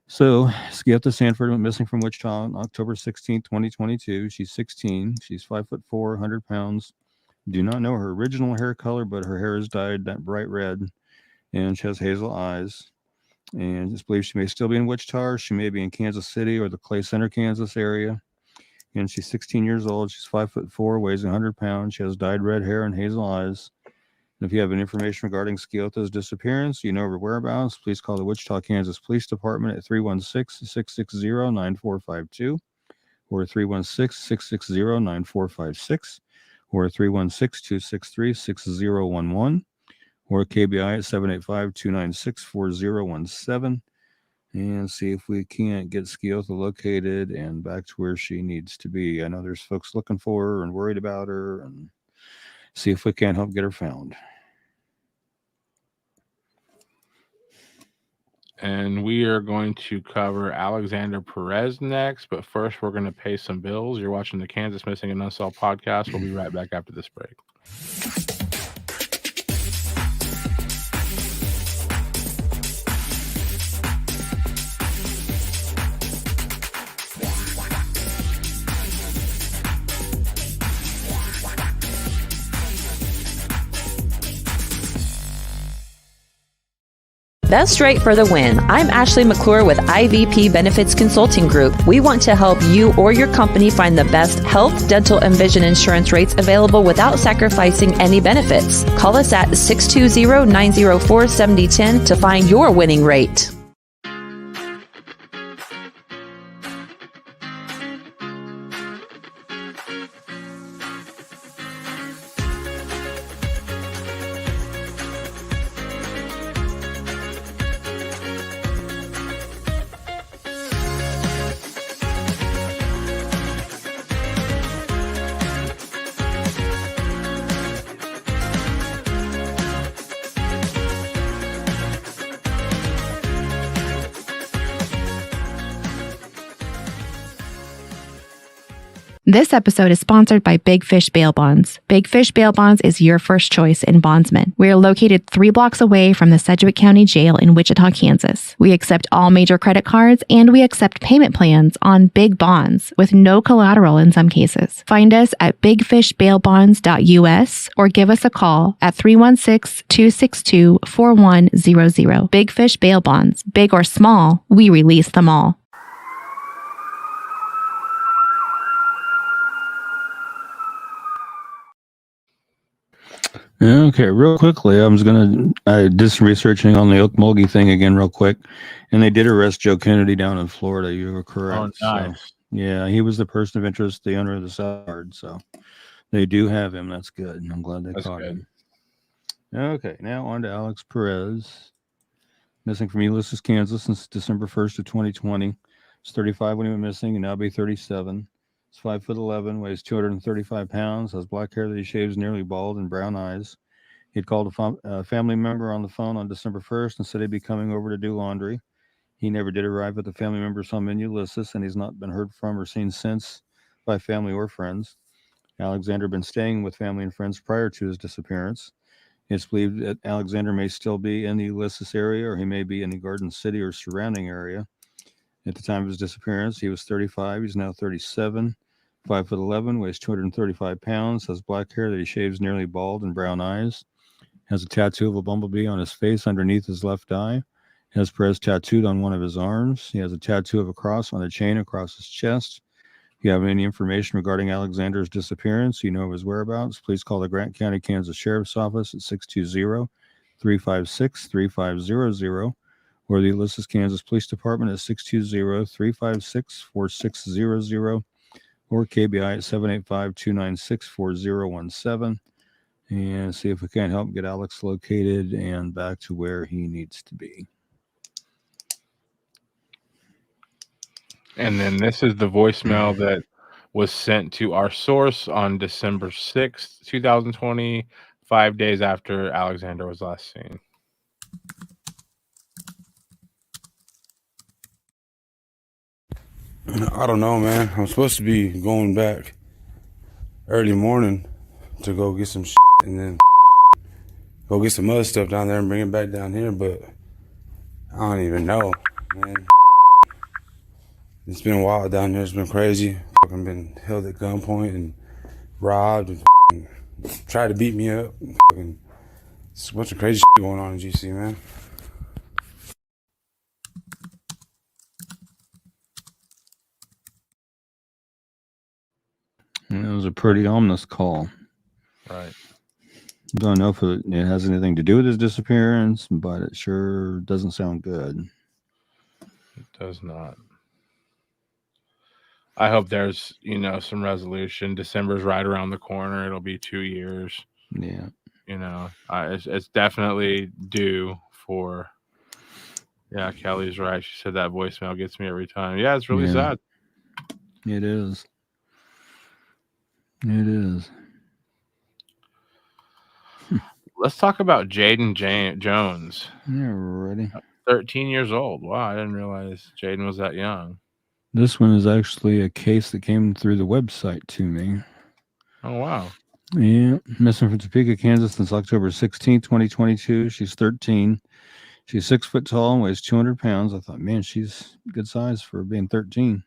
S4: So Sciotha Sanford went missing from Wichita on October 16th, 2022. She's 16. She's 5'4", 100 pounds. Do not know her original hair color, but her hair is dyed that bright red, and she has hazel eyes. And it's believed she may still be in Wichita, or she may be in Kansas City or the Clay Center, Kansas area. And she's 16 years old. She's 5'4", weighs 100 pounds. She has dyed red hair and hazel eyes. And if you have any information regarding Sciotha's disappearance, her whereabouts, please call the Wichita, Kansas Police Department at 316-660-9452 or 316-660-9456 or 316-263-6011 or KBI at 785-296-4017. And see if we can't get Sciotha located and back to where she needs to be. I know there's folks looking for her and worried about her, and see if we can't help get her found.
S5: And we are going to cover Alexander Perez next, but first we're going to pay some bills. You're watching the Kansas Missing and Unsolved podcast. We'll be right back after this break.
S3: Best rate for the win. I'm Ashley McClure with IVP Benefits Consulting Group. We want to help you or your company find the best health, dental, and vision insurance rates available without sacrificing any benefits. Call us at 620-904-7010 to find your winning rate.
S2: This episode is sponsored by Big Fish Bail Bonds. Big Fish Bail Bonds is your first choice in bondsmen. We are located 3 blocks away from the Sedgwick County Jail in Wichita, Kansas. We accept all major credit cards, and we accept payment plans on big bonds with no collateral in some cases. Find us at bigfishbailbonds.us or give us a call at 316-262-4100. Big Fish Bail Bonds. Big or small, we release them all.
S4: Okay, real quickly, I did some researching on the Okmulgee thing again real quick, and they did arrest Joe Kennedy down in Florida. You were correct.
S5: Oh, nice.
S4: So, yeah, he was the person of interest, the owner of the South Yard, so they do have him. That's good. I'm glad they caught him. Okay, now on to Alex Perez. Missing from Ulysses, Kansas since December 1st of 2020. He's 35 when he went missing and now be 37. He's 5'11", weighs 235 pounds, has black hair that he shaves nearly bald and brown eyes. He'd called a family member on the phone on December 1st and said he'd be coming over to do laundry. He never did arrive at the family member's home in Ulysses, and he's not been heard from or seen since by family or friends. Alexander had been staying with family and friends prior to his disappearance. It's believed that Alexander may still be in the Ulysses area, or he may be in the Garden City or surrounding area. At the time of his disappearance, he was 35. He's now 37, 5'11", weighs 235 pounds, has black hair that he shaves nearly bald and brown eyes, has a tattoo of a bumblebee on his face underneath his left eye, has Perez tattooed on one of his arms. He has a tattoo of a cross on a chain across his chest. If you have any information regarding Alexander's disappearance, you know of his whereabouts, please call the Grant County, Kansas Sheriff's Office at 620-356-3500 or the Ulysses, Kansas Police Department at 620-356-4600 or KBI at 785-296-4017 and see if we can help get Alex located and back to where he needs to be.
S5: And then this is the voicemail that was sent to our source on December 6th, 2020, 5 days after Alexander was last seen.
S1: I don't know, man. I'm supposed to be going back early morning to go get some shit and then go get some other stuff down there and bring it back down here, but I don't even know, man. It's been wild down there. It's been crazy. Fucking been held at gunpoint and robbed and tried to beat me up. It's a bunch of crazy shit going on in GC, man.
S4: It was a pretty ominous call.
S5: Right.
S4: Don't know if it has anything to do with his disappearance, but it sure doesn't sound good.
S5: It does not. I hope there's, some resolution. December's right around the corner. It'll be 2 years.
S4: Yeah.
S5: It's definitely due for. Yeah, Kelly's right. She said that voicemail gets me every time. Yeah, it's really sad.
S4: It is. It is.
S5: Let's talk about Jaden Jones.
S4: Yeah, ready.
S5: 13 years old. Wow, I didn't realize Jaden was that young.
S4: This one is actually a case that came through the website to me.
S5: Oh, wow.
S4: Yeah, missing from Topeka, Kansas since October 16, 2022. She's 13. She's 6 foot tall and weighs 200 pounds. I thought, man, she's good size for being 13.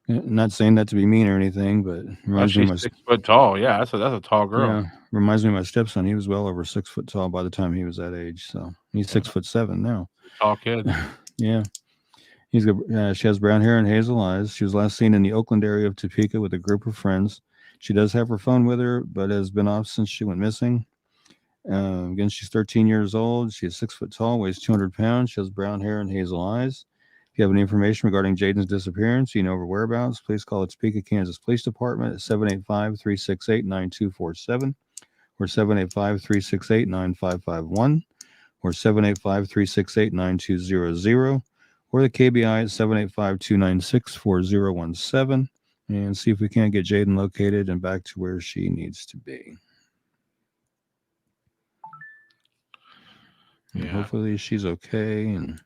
S4: Not saying that to be mean or anything, but
S5: reminds me of my 6 foot tall. Yeah, that's a tall girl.
S4: Yeah, reminds me of my stepson. He was well over 6 foot tall by the time he was that age. So he's 6'7" now.
S5: Tall kid.
S4: Yeah. He's got. She has brown hair and hazel eyes. She was last seen in the Oakland area of Topeka with a group of friends. She does have her phone with her, but has been off since she went missing. Again, she's 13 years old. She is 6 foot tall, weighs 200 pounds. She has brown hair and hazel eyes. If you have any information regarding Jaden's disappearance, you know her whereabouts, please call the Topeka, Kansas Police Department at 785-368-9247 or 785-368-9551 or 785-368-9200 or the KBI at 785-296-4017 and see if we can't get Jaden located and back to where she needs to be. Yeah. And hopefully she's okay and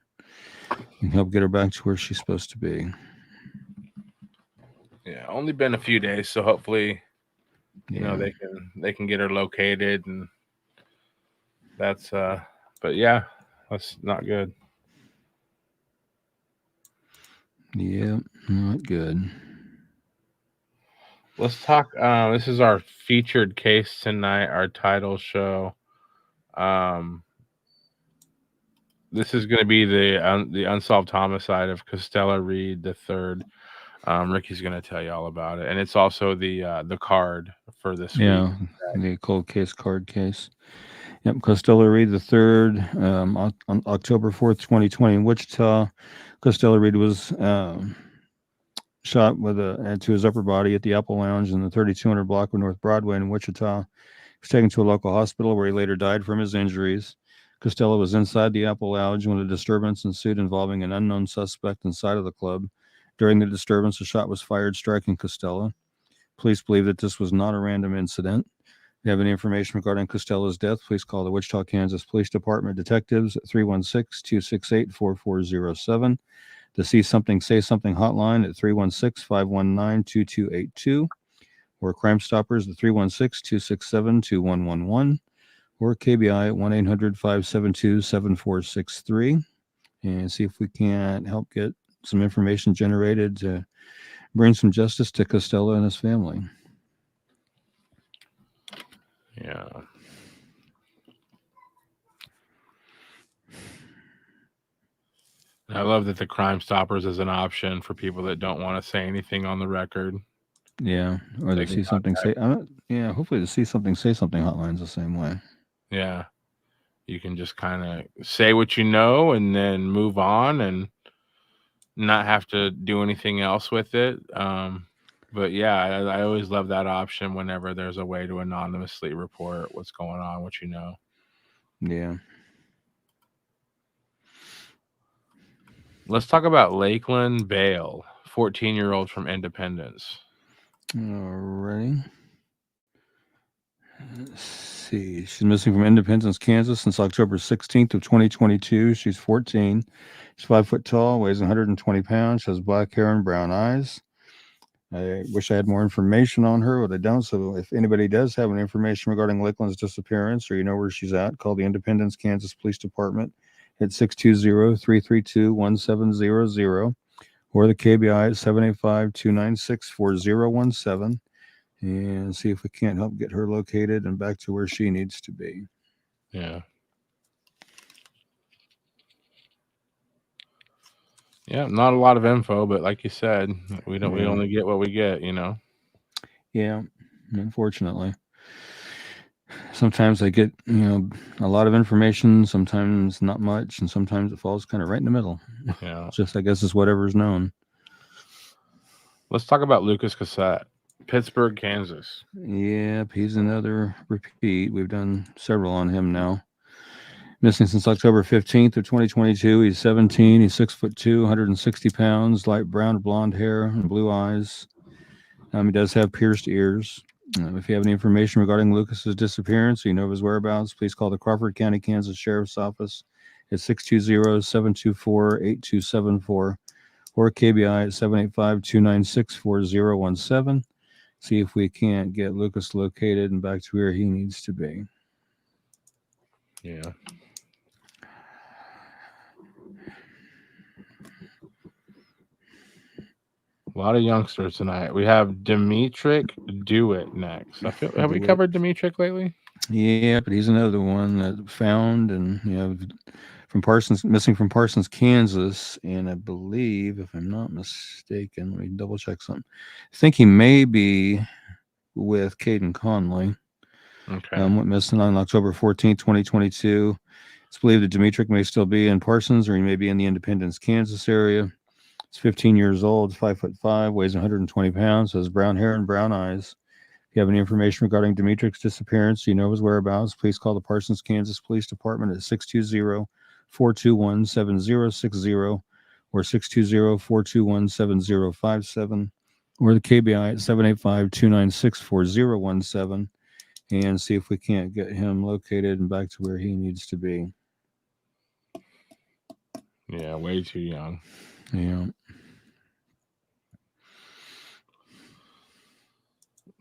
S4: can help get her back to where she's supposed to be.
S5: Yeah, only been a few days, so hopefully, they can get her located, and that's. But yeah, that's not good.
S4: Yeah, not good.
S5: Let's talk. This is our featured case tonight, our title show. This is going to be the unsolved homicide of Costella Reed III. Ricky's going to tell you all about it, and it's also the card for this week.
S4: Yeah, the cold case card case. Yep, Costella Reed III, on October 4th, 2020 in Wichita. Costella Reed was shot to his upper body at the Apple Lounge in the 3200 block of North Broadway in Wichita. was taken to a local hospital where he later died from his injuries. Costella was inside the Apple Lounge when a disturbance ensued involving an unknown suspect inside of the club. During the disturbance, a shot was fired, striking Costella. Police believe that this was not a random incident. If you have any information regarding Costella's death, please call the Wichita, Kansas Police Department detectives at 316-268-4407. The See Something, Say Something hotline at 316-519-2282. Or Crime Stoppers at 316-267-2111. Or KBI at 1-800-572-7463. And see if we can't help get some information generated to bring some justice to Costella and his family.
S5: Yeah. I love that the Crime Stoppers is an option for people that don't want to say anything on the record.
S4: Yeah, or
S5: They
S4: the
S5: can
S4: See Something, Say.
S5: contact.
S4: Yeah, hopefully the See Something, Say Something hotline's the same way.
S5: Yeah. You can just kind of say what you know and then move on and not have to do anything else with it. But yeah, I always love that option whenever there's a way to anonymously report what's going on, what you know.
S4: Yeah.
S5: Let's talk about Lakeland Bale, 14-year-old from Independence.
S4: Alrighty. Let's see. She's missing from Independence, Kansas since October 16th of 2022. She's 14. She's 5 foot tall, weighs 120 pounds. She has black hair and brown eyes. I wish I had more information on her, but I don't. So if anybody does have any information regarding Lakeland's disappearance or you know where she's at, call the Independence, Kansas Police Department at 620-332-1700 or the KBI at 785-296-4017 and see if we can't help get her located and back to where she needs to be.
S5: Yeah. Yeah, not a lot of info, but like you said, we only get what we get, you know.
S4: Yeah, unfortunately. Sometimes I get, a lot of information, sometimes not much, and sometimes it falls kind of right in the middle.
S5: Yeah.
S4: Just, I guess, it's whatever's known.
S5: Let's talk about Lucas Cassette, Pittsburgh, Kansas.
S4: Yep, he's another repeat. We've done several on him now. Missing since October 15th of 2022. He's 17. He's 6'2", 160 pounds, light brown to blonde hair and blue eyes. He does have pierced ears. If you have any information regarding Lucas's disappearance or you know of his whereabouts, please call the Crawford County, Kansas Sheriff's Office at 620-724-8274 or KBI at 785-296-4017. See if we can't get Lucas located and back to where he needs to be.
S5: Yeah. A lot of youngsters tonight. We have Dimitrik Dewitt next. Have we covered Dimitrik lately?
S4: Yeah, but he's another one that found and missing from Parsons, Kansas, and I believe, if I'm not mistaken, let me double check something. I think he may be with Caden Conley.
S5: Okay.
S4: Went missing on October 14th, 2022. It's believed that Dimitrik may still be in Parsons or he may be in the Independence, Kansas area. He's 15 years old, 5'5", weighs 120 pounds, has brown hair and brown eyes. If you have any information regarding Dimitrik's disappearance, you know his whereabouts, please call the Parsons, Kansas Police Department at 620-421-7060 or 620-421-7057 or the KBI at 785-296-4017 and see if we can't get him located and back to where he needs to be.
S5: Yeah, way too young.
S4: Yeah.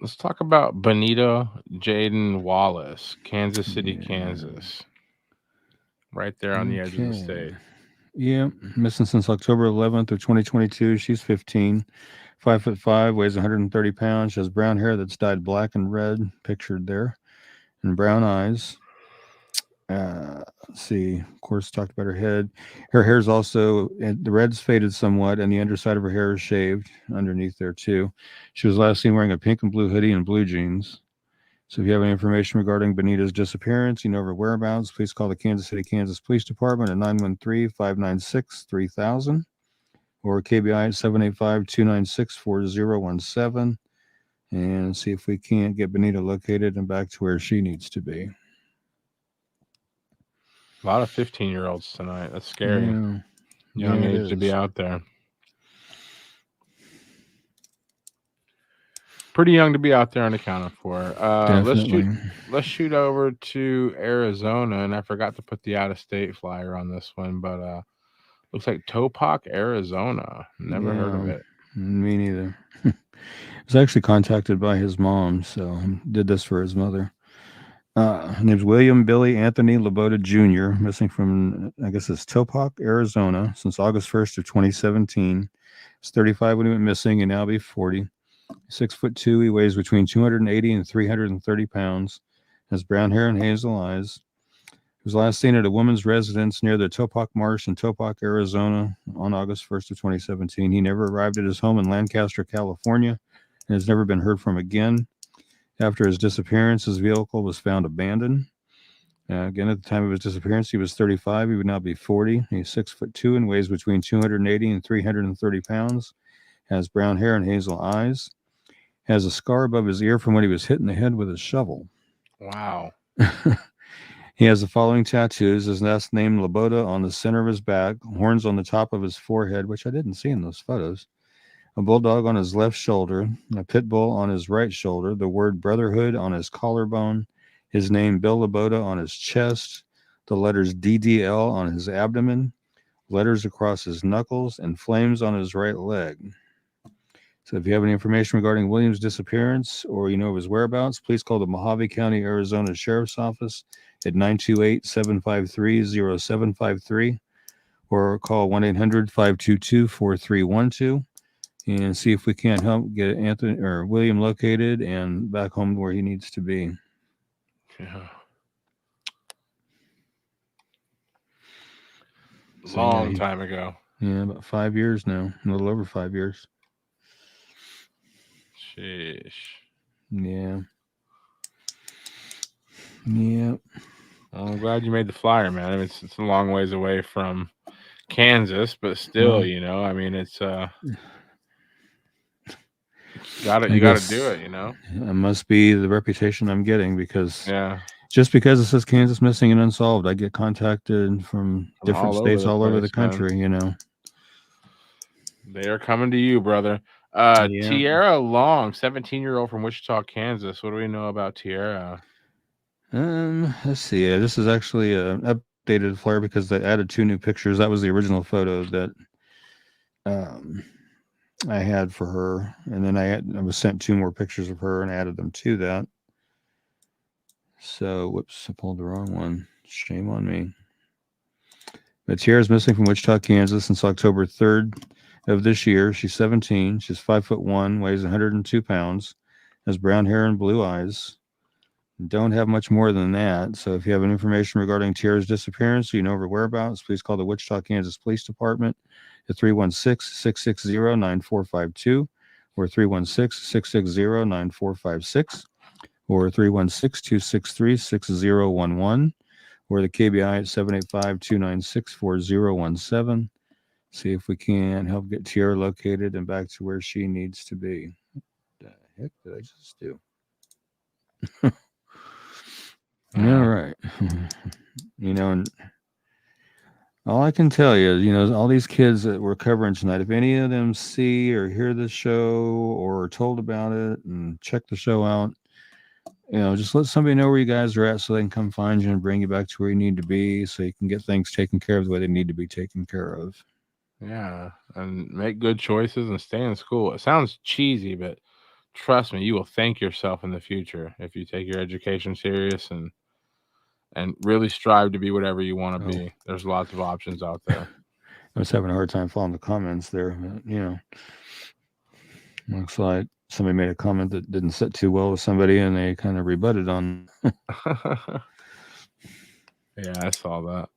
S5: Let's talk about Benita Jaden Wallace, Kansas City, Kansas. Right there on the edge of the state.
S4: Yeah, missing since October 11th of 2022. She's 15, 5'5", weighs 130 pounds. She has brown hair that's dyed black and red, pictured there, and brown eyes. Let's see. Of course, talked about her head. Her hair's also, the red's faded somewhat, and the underside of her hair is shaved underneath there too. She was last seen wearing a pink and blue hoodie and blue jeans. So if you have any information regarding Benita's disappearance, you know her whereabouts, please call the Kansas City, Kansas Police Department at 913-596-3000 or KBI at 785-296-4017 and see if we can't get Benita located and back to where she needs to be.
S5: A lot of 15-year-olds tonight. That's scary.
S4: Yeah.
S5: Young
S4: Yeah, it
S5: age to be
S4: is.
S5: out there. Pretty young to be out there unaccounted for.
S4: Definitely.
S5: Let's shoot over to Arizona, and I forgot to put the out-of-state flyer on this one, but looks like Topak, Arizona. Never heard of it.
S4: Me neither. I was actually contacted by his mom, so did this for his mother. His name's William Billy Anthony Laboda Jr., missing from, I guess it's Topak, Arizona, since August 1st of 2017. He's 35 when he went missing, and now be 40. 6'2". He weighs between 280 and 330 pounds. Has brown hair and hazel eyes. He was last seen at a woman's residence near the Topak Marsh in Topak, Arizona on August 1st of 2017. He never arrived at his home in Lancaster, California, and has never been heard from again. After his disappearance, his vehicle was found abandoned. Again, at the time of his disappearance, he was 35. He would now be 40. He's 6'2" and weighs between 280 and 330 pounds. Has brown hair and hazel eyes. Has a scar above his ear from when he was hit in the head with a shovel.
S5: Wow.
S4: He has the following tattoos: his last name Laboda on the center of his back, horns on the top of his forehead, which I didn't see in those photos, a bulldog on his left shoulder, a pit bull on his right shoulder, the word brotherhood on his collarbone, his name Bill Laboda on his chest, the letters DDL on his abdomen, letters across his knuckles, and flames on his right leg. So if you have any information regarding William's disappearance or you know of his whereabouts, please call the Mojave County, Arizona Sheriff's Office at 928-753-0753 or call 1-800-522-4312 and see if we can't help get Anthony or William located and back home where he needs to be.
S5: Yeah.
S4: So,
S5: Long time ago.
S4: Yeah, about 5 years now. A little over 5 years.
S5: Sheesh.
S4: Yeah. Yeah.
S5: Well, I'm glad you made the flyer, man. I mean, it's a long ways away from Kansas, but still, you know, I mean, it's you got to do it, you know.
S4: It must be the reputation I'm getting because
S5: Yeah.
S4: Just because it says Kansas missing and unsolved, I get contacted from different states all over the country, you know.
S5: They are coming to you, brother. Tierra Long, 17-year-old from Wichita, Kansas. What do we know about Tierra?
S4: Let's see. This is actually an updated flyer because they added 2 new pictures. That was the original photo that I had for her, and then I was sent 2 more pictures of her and added them to that. So, whoops, I pulled the wrong one. Shame on me. But Tierra's missing from Wichita, Kansas since October 3rd of this year. She's 17. She's 5'1", weighs 102 pounds, has brown hair and blue eyes. Don't have much more than that. So if you have any information regarding Tierra's disappearance, or you know her whereabouts, please call the Wichita, Kansas Police Department at 316-660-9452 or 316-660-9456 or 316-263-6011 or the KBI at 785-296-4017. See if we can help get Tierra located and back to where she needs to be. What the heck did I just do? All right. You know, and all I can tell you, you know, all these kids that we're covering tonight, if any of them see or hear this show or are told about it and check the show out, you know, just let somebody know where you guys are at so they can come find you and bring you back to where you need to be so you can get things taken care of the way they need to be taken care of.
S5: Yeah, and make good choices and stay in school. It sounds cheesy, but trust me, you will thank yourself in the future if you take your education serious and really strive to be whatever you want to be. There's lots of options out there.
S4: I was having a hard time following the comments there, but, you know, looks like somebody made a comment that didn't sit too well with somebody and they kind of rebutted on.
S5: Yeah, I saw that.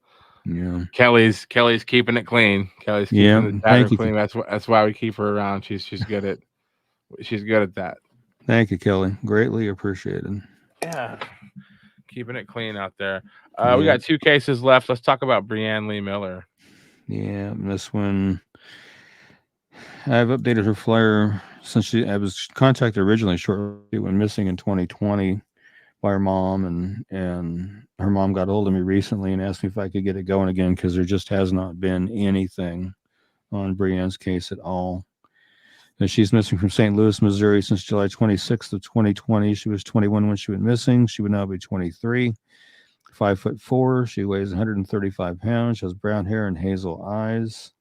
S4: Yeah,
S5: Kelly's keeping it clean. Kelly's keeping the pattern clean. That's why we keep her around. She's good at that.
S4: Thank you, Kelly. Greatly appreciated.
S5: Yeah, keeping it clean out there. We got 2 cases left. Let's talk about Breanne Lee Miller.
S4: Yeah, this one I've updated her flyer since I was contacted originally shortly, she went missing in 2020 by her mom, and her mom got hold of me recently and asked me if I could get it going again because there just has not been anything on Brianne's case at all. And she's missing from St. Louis, Missouri since July 26th of 2020. She was 21 when she went missing. She would now be 23. 5'4". She weighs 135 pounds. She has brown hair and hazel eyes.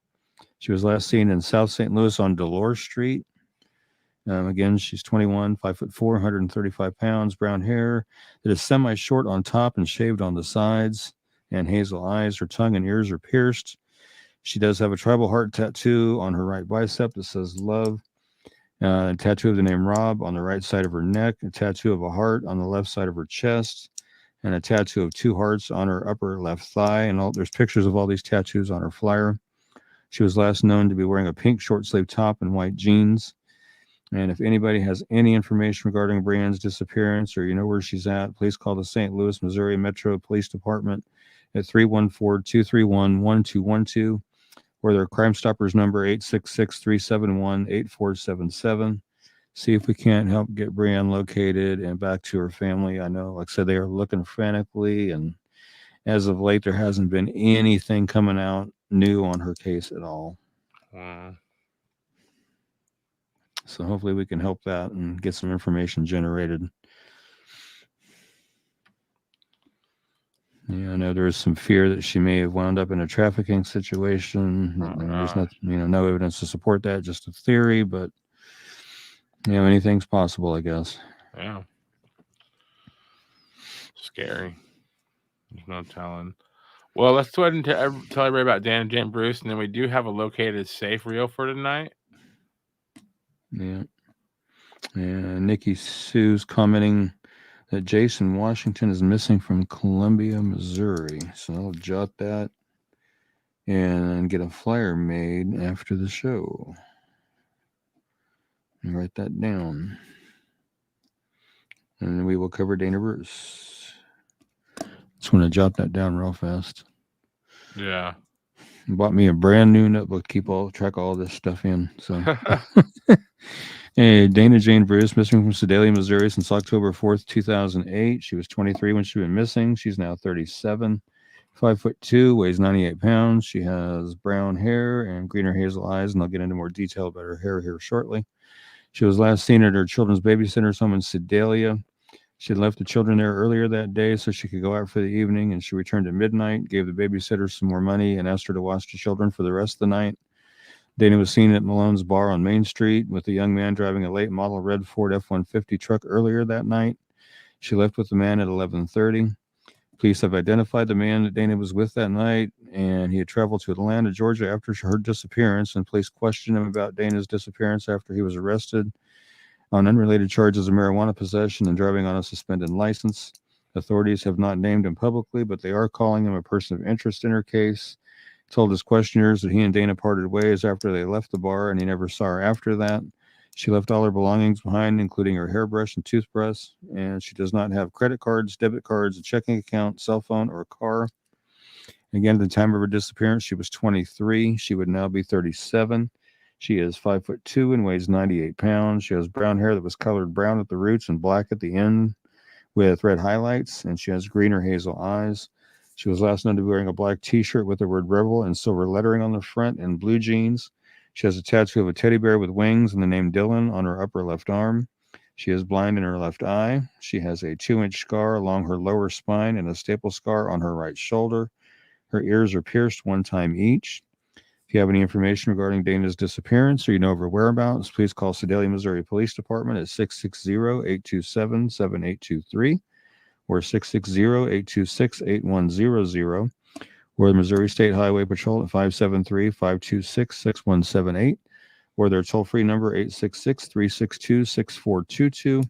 S4: She was last seen in South St. Louis on Dolores Street. Again, she's 21, 5'4", 135 pounds, brown hair that is semi-short on top and shaved on the sides, and hazel eyes. Her tongue and ears are pierced. She does have a tribal heart tattoo on her right bicep that says love. A tattoo of the name Rob on the right side of her neck, a tattoo of a heart on the left side of her chest, and a tattoo of 2 hearts on her upper left thigh. And there's pictures of all these tattoos on her flyer. She was last known to be wearing a pink short-sleeve top and white jeans. And if anybody has any information regarding Brianne's disappearance or you know where she's at, please call the St. Louis, Missouri Metro Police Department at 314-231-1212 or their Crime Stoppers number 866-371-8477. See if we can't help get Brianne located and back to her family. I know, like I said, they are looking frantically, and as of late, there hasn't been anything coming out new on her case at all.
S5: Wow.
S4: So hopefully we can help that and get some information generated. Yeah, I know there's some fear that she may have wound up in a trafficking situation. There's no evidence to support that, just a theory, but anything's possible, I guess.
S5: Yeah. Scary. There's no telling. Well, let's go ahead and tell everybody about Dan and Jane Bruce, and then we do have a located safe reel for tonight.
S4: Yeah. And Nikki Sue's commenting that Jason Washington is missing from Columbia, Missouri. So I'll jot that and get a flyer made after the show. And write that down. And we will cover Dana Bruce. Just want to jot that down real fast.
S5: Yeah.
S4: Bought me a brand new notebook to track all this stuff in. So hey, Dana Jane Bruce, missing from Sedalia, Missouri since October 4th, 2008. She was 23 when she went missing. She's now 37. 5'2", weighs 98 pounds. She has brown hair and green or hazel eyes, and I'll get into more detail about her hair here shortly. She was last seen at her children's babysitter's home in Sedalia. She had left the children there earlier that day so she could go out for the evening, and she returned at midnight, gave the babysitter some more money, and asked her to watch the children for the rest of the night. Dana was seen at Malone's Bar on Main Street with a young man driving a late model red Ford F-150 truck earlier that night. She left with the man at 11:30. Police have identified the man that Dana was with that night, and he had traveled to Atlanta, Georgia after her disappearance, and police questioned him about Dana's disappearance after he was arrested on unrelated charges of marijuana possession and driving on a suspended license. Authorities have not named him publicly, but they are calling him a person of interest in her case. He told his questioners that he and Dana parted ways after they left the bar, and he never saw her after that. She left all her belongings behind, including her hairbrush and toothbrush, and she does not have credit cards, debit cards, a checking account, cell phone, or a car. Again, at the time of her disappearance, she was 23. She would now be 37. She is 5'2" and weighs 98 pounds. She has brown hair that was colored brown at the roots and black at the end with red highlights, and she has green or hazel eyes. She was last known to be wearing a black t-shirt with the word Rebel and silver lettering on the front and blue jeans. She has a tattoo of a teddy bear with wings and the name Dylan on her upper left arm. She is blind in her left eye. She has a 2-inch scar along her lower spine and a staple scar on her right shoulder. Her ears are pierced 1 time each. If you have any information regarding Dana's disappearance or you know of her whereabouts, please call Sedalia, Missouri Police Department at 660-827-7823 or 660-826-8100 or the Missouri State Highway Patrol at 573-526-6178 or their toll-free number 866-362-6422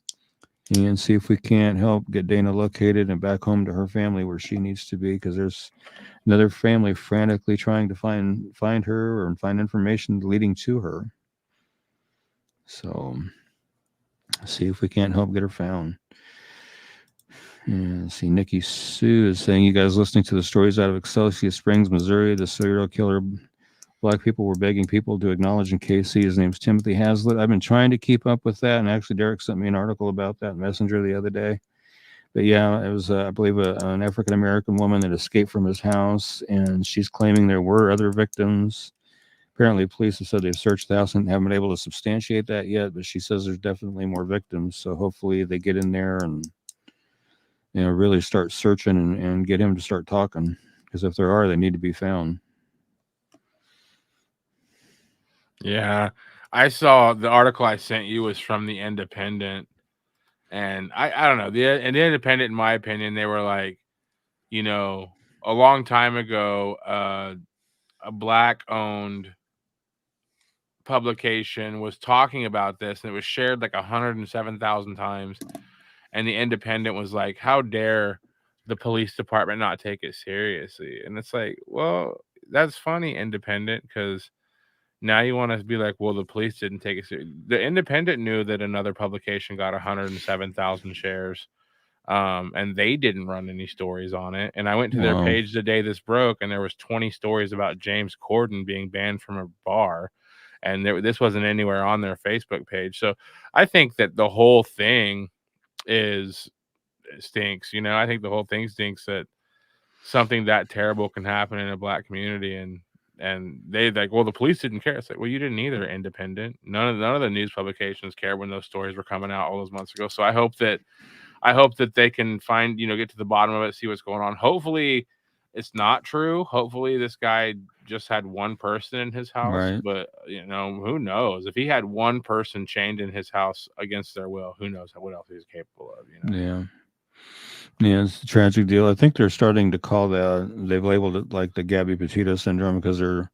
S4: and see if we can't help get Dana located and back home to her family where she needs to be, because there's another family frantically trying to find her or find information leading to her. So see if we can't help get her found. And see, Nikki Sue is saying, you guys listening to the stories out of Excelsior Springs, Missouri, the serial killer Black people were begging people to acknowledge in KC. His name's Timothy Hazlitt. I've been trying to keep up with that, and actually Derek sent me an article about that in Messenger the other day. But yeah, it was, I believe, an African-American woman that escaped from his house, and she's claiming there were other victims. Apparently, police have said they've searched the house and haven't been able to substantiate that yet, but she says there's definitely more victims. So hopefully they get in there and, really start searching and get him to start talking. Because if there are, they need to be found.
S5: Yeah, I saw the article I sent you was from the Independent, and I don't know, the Independent, in my opinion, they were like, a long time ago, a Black-owned publication was talking about this, and it was shared like 107,000 times, and the Independent was like, "How dare the police department not take it seriously?" And it's like, well, that's funny, Independent, because now you want to be like, well, the police didn't take it seriously. The Independent knew that another publication got 107,000 shares, and they didn't run any stories on it. And I went to their page the day this broke, and there was 20 stories about James Corden being banned from a bar, and this wasn't anywhere on their Facebook page. So I think that the whole thing stinks. I think the whole thing stinks that something that terrible can happen in a Black community, and they like, well, the police didn't care. It's like, well, you didn't either, Independent. None of the news publications cared when those stories were coming out all those months ago. So I hope that they can find, get to the bottom of it, see what's going on. Hopefully it's not true. Hopefully this guy just had one person in his house,
S4: Right.
S5: But who knows? If he had one person chained in his house against their will, who knows what else he's capable of,
S4: Yeah. Yeah, it's a tragic deal. I think they're starting to call they've labeled it like the Gabby Petito syndrome, because they're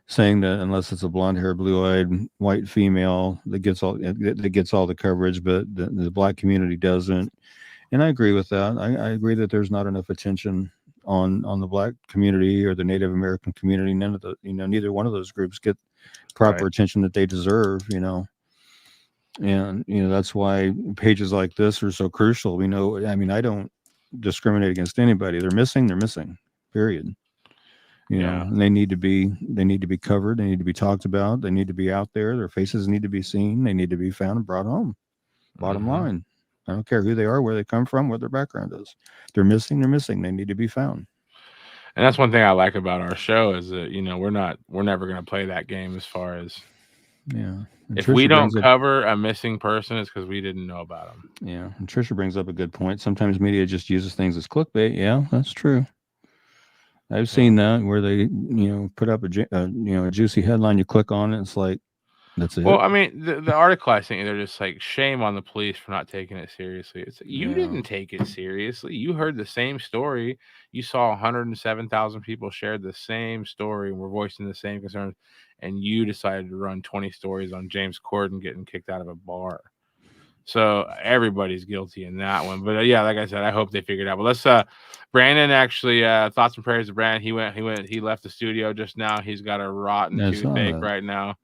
S4: saying that unless it's a blonde-haired, blue-eyed white female that gets all the coverage, but the Black community doesn't. And I agree with that. I agree that there's not enough attention on the Black community or the Native American community. None of the neither one of those groups get proper attention that they deserve. And that's why pages like this are so crucial. I don't discriminate against anybody. They're missing, period. And they need to be covered. They need to be talked about. They need to be out there. Their faces need to be seen. They need to be found and brought home. Bottom line. I don't care who they are, where they come from, what their background is. They're missing. They need to be found.
S5: And that's one thing I like about our show is that, we're never going to play that game as far as, if we don't cover a missing person, it's because we didn't know about them.
S4: Yeah. And Trisha brings up a good point. Sometimes media just uses things as clickbait. Yeah, that's true. I've seen that where they, put up a juicy headline, you click on it, it's like, that's it.
S5: Well, I mean, the article I sent you, they're just like, shame on the police for not taking it seriously. It's you didn't take it seriously. You heard the same story. You saw 107,000 people shared the same story and were voicing the same concerns, and you decided to run 20 stories on James Corden getting kicked out of a bar. So everybody's guilty in that one. But yeah, like I said, I hope they figured it out. But let's Brandon actually thoughts and prayers to Brandon. He left the studio just now. He's got a rotten toothache right now.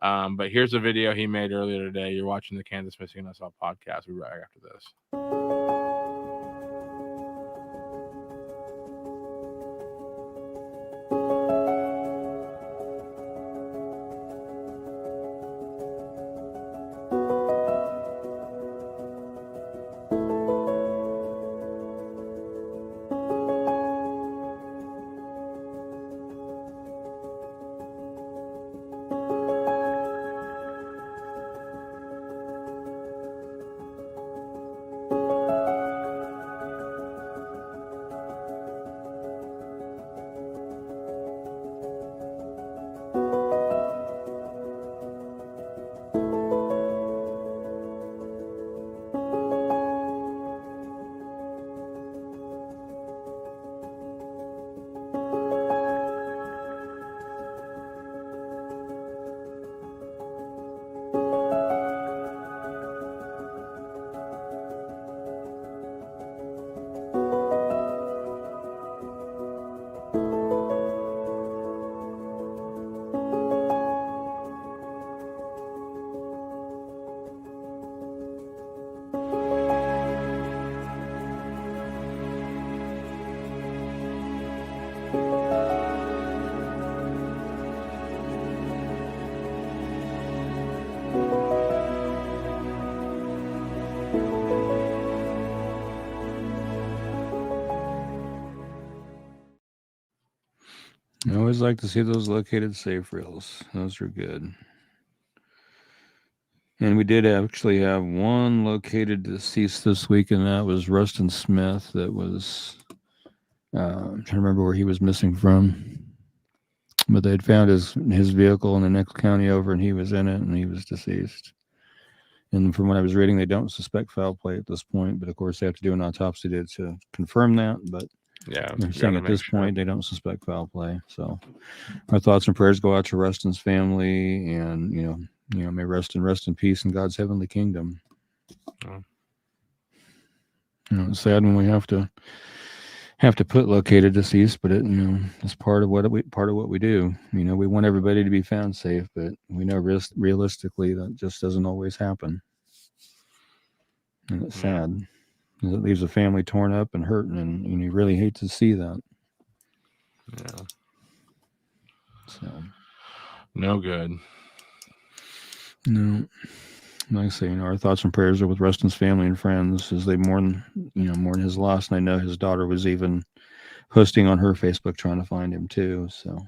S5: But here's a video he made earlier today. You're watching the Kansas Missing and Unsolved podcast. We'll be right after this.
S4: I always like to see those located safe reels. Those are good. And we did actually have one located deceased this week, and that was Rustin Smith. That was, I'm trying to remember where he was missing from. But they'd found his vehicle in the next county over, and he was in it, and he was deceased. And from what I was reading, they don't suspect foul play at this point, but of course they have to do an autopsy to confirm that. But
S5: Yeah,
S4: they're saying at this point they don't suspect foul play. So our thoughts and prayers go out to Rustin's family, and may rest in peace in God's heavenly kingdom.
S5: Oh.
S4: It's sad when we have to put located deceased, but it's part of what we do. We want everybody to be found safe, but we know realistically that just doesn't always happen, and it's sad. It leaves a family torn up and hurting, and you really hate to see that.
S5: Yeah.
S4: So
S5: no good.
S4: No. Like I say, our thoughts and prayers are with Rustin's family and friends as they mourn his loss. And I know his daughter was even posting on her Facebook trying to find him too. So,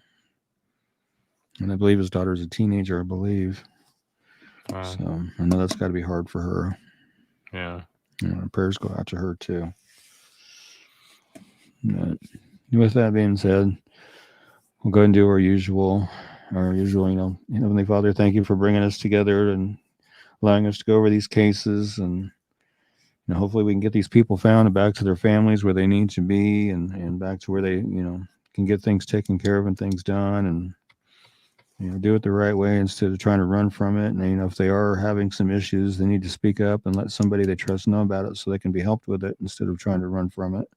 S4: and I believe his daughter is a teenager, I believe. So I know that's got to be hard for her.
S5: Yeah.
S4: Our prayers go out to her too. But with that being said, we'll go and do our usual, Heavenly Father, thank you for bringing us together and allowing us to go over these cases, and hopefully we can get these people found and back to their families where they need to be, and back to where they can get things taken care of and things done, and do it the right way instead of trying to run from it. And if they are having some issues, they need to speak up and let somebody they trust know about it so they can be helped with it instead of trying to run from it.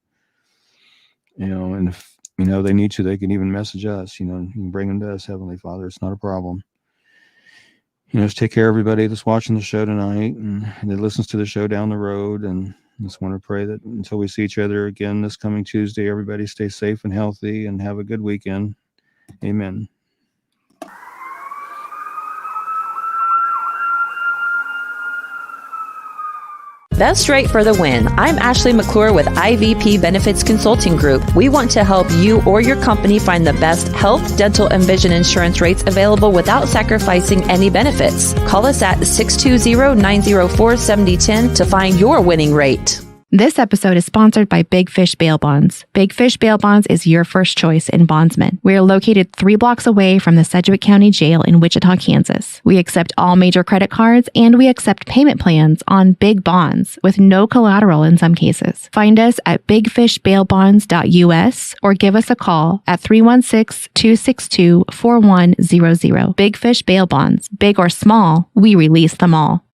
S4: And if they need to, they can even message us. You can bring them to us, Heavenly Father. It's not a problem. Just take care of everybody that's watching the show tonight and that listens to the show down the road. And just want to pray that until we see each other again this coming Tuesday, everybody stay safe and healthy and have a good weekend. Amen.
S3: Best rate for the win. I'm Ashley McClure with IVP Benefits Consulting Group. We want to help you or your company find the best health, dental, and vision insurance rates available without sacrificing any benefits. Call us at 620-904-7010 to find your winning rate.
S2: This episode is sponsored by Big Fish Bail Bonds. Big Fish Bail Bonds is your first choice in bondsmen. We are located 3 blocks away from the Sedgwick County Jail in Wichita, Kansas. We accept all major credit cards, and we accept payment plans on big bonds with no collateral in some cases. Find us at bigfishbailbonds.us or give us a call at 316-262-4100. Big Fish Bail Bonds. Big or small, we release them all.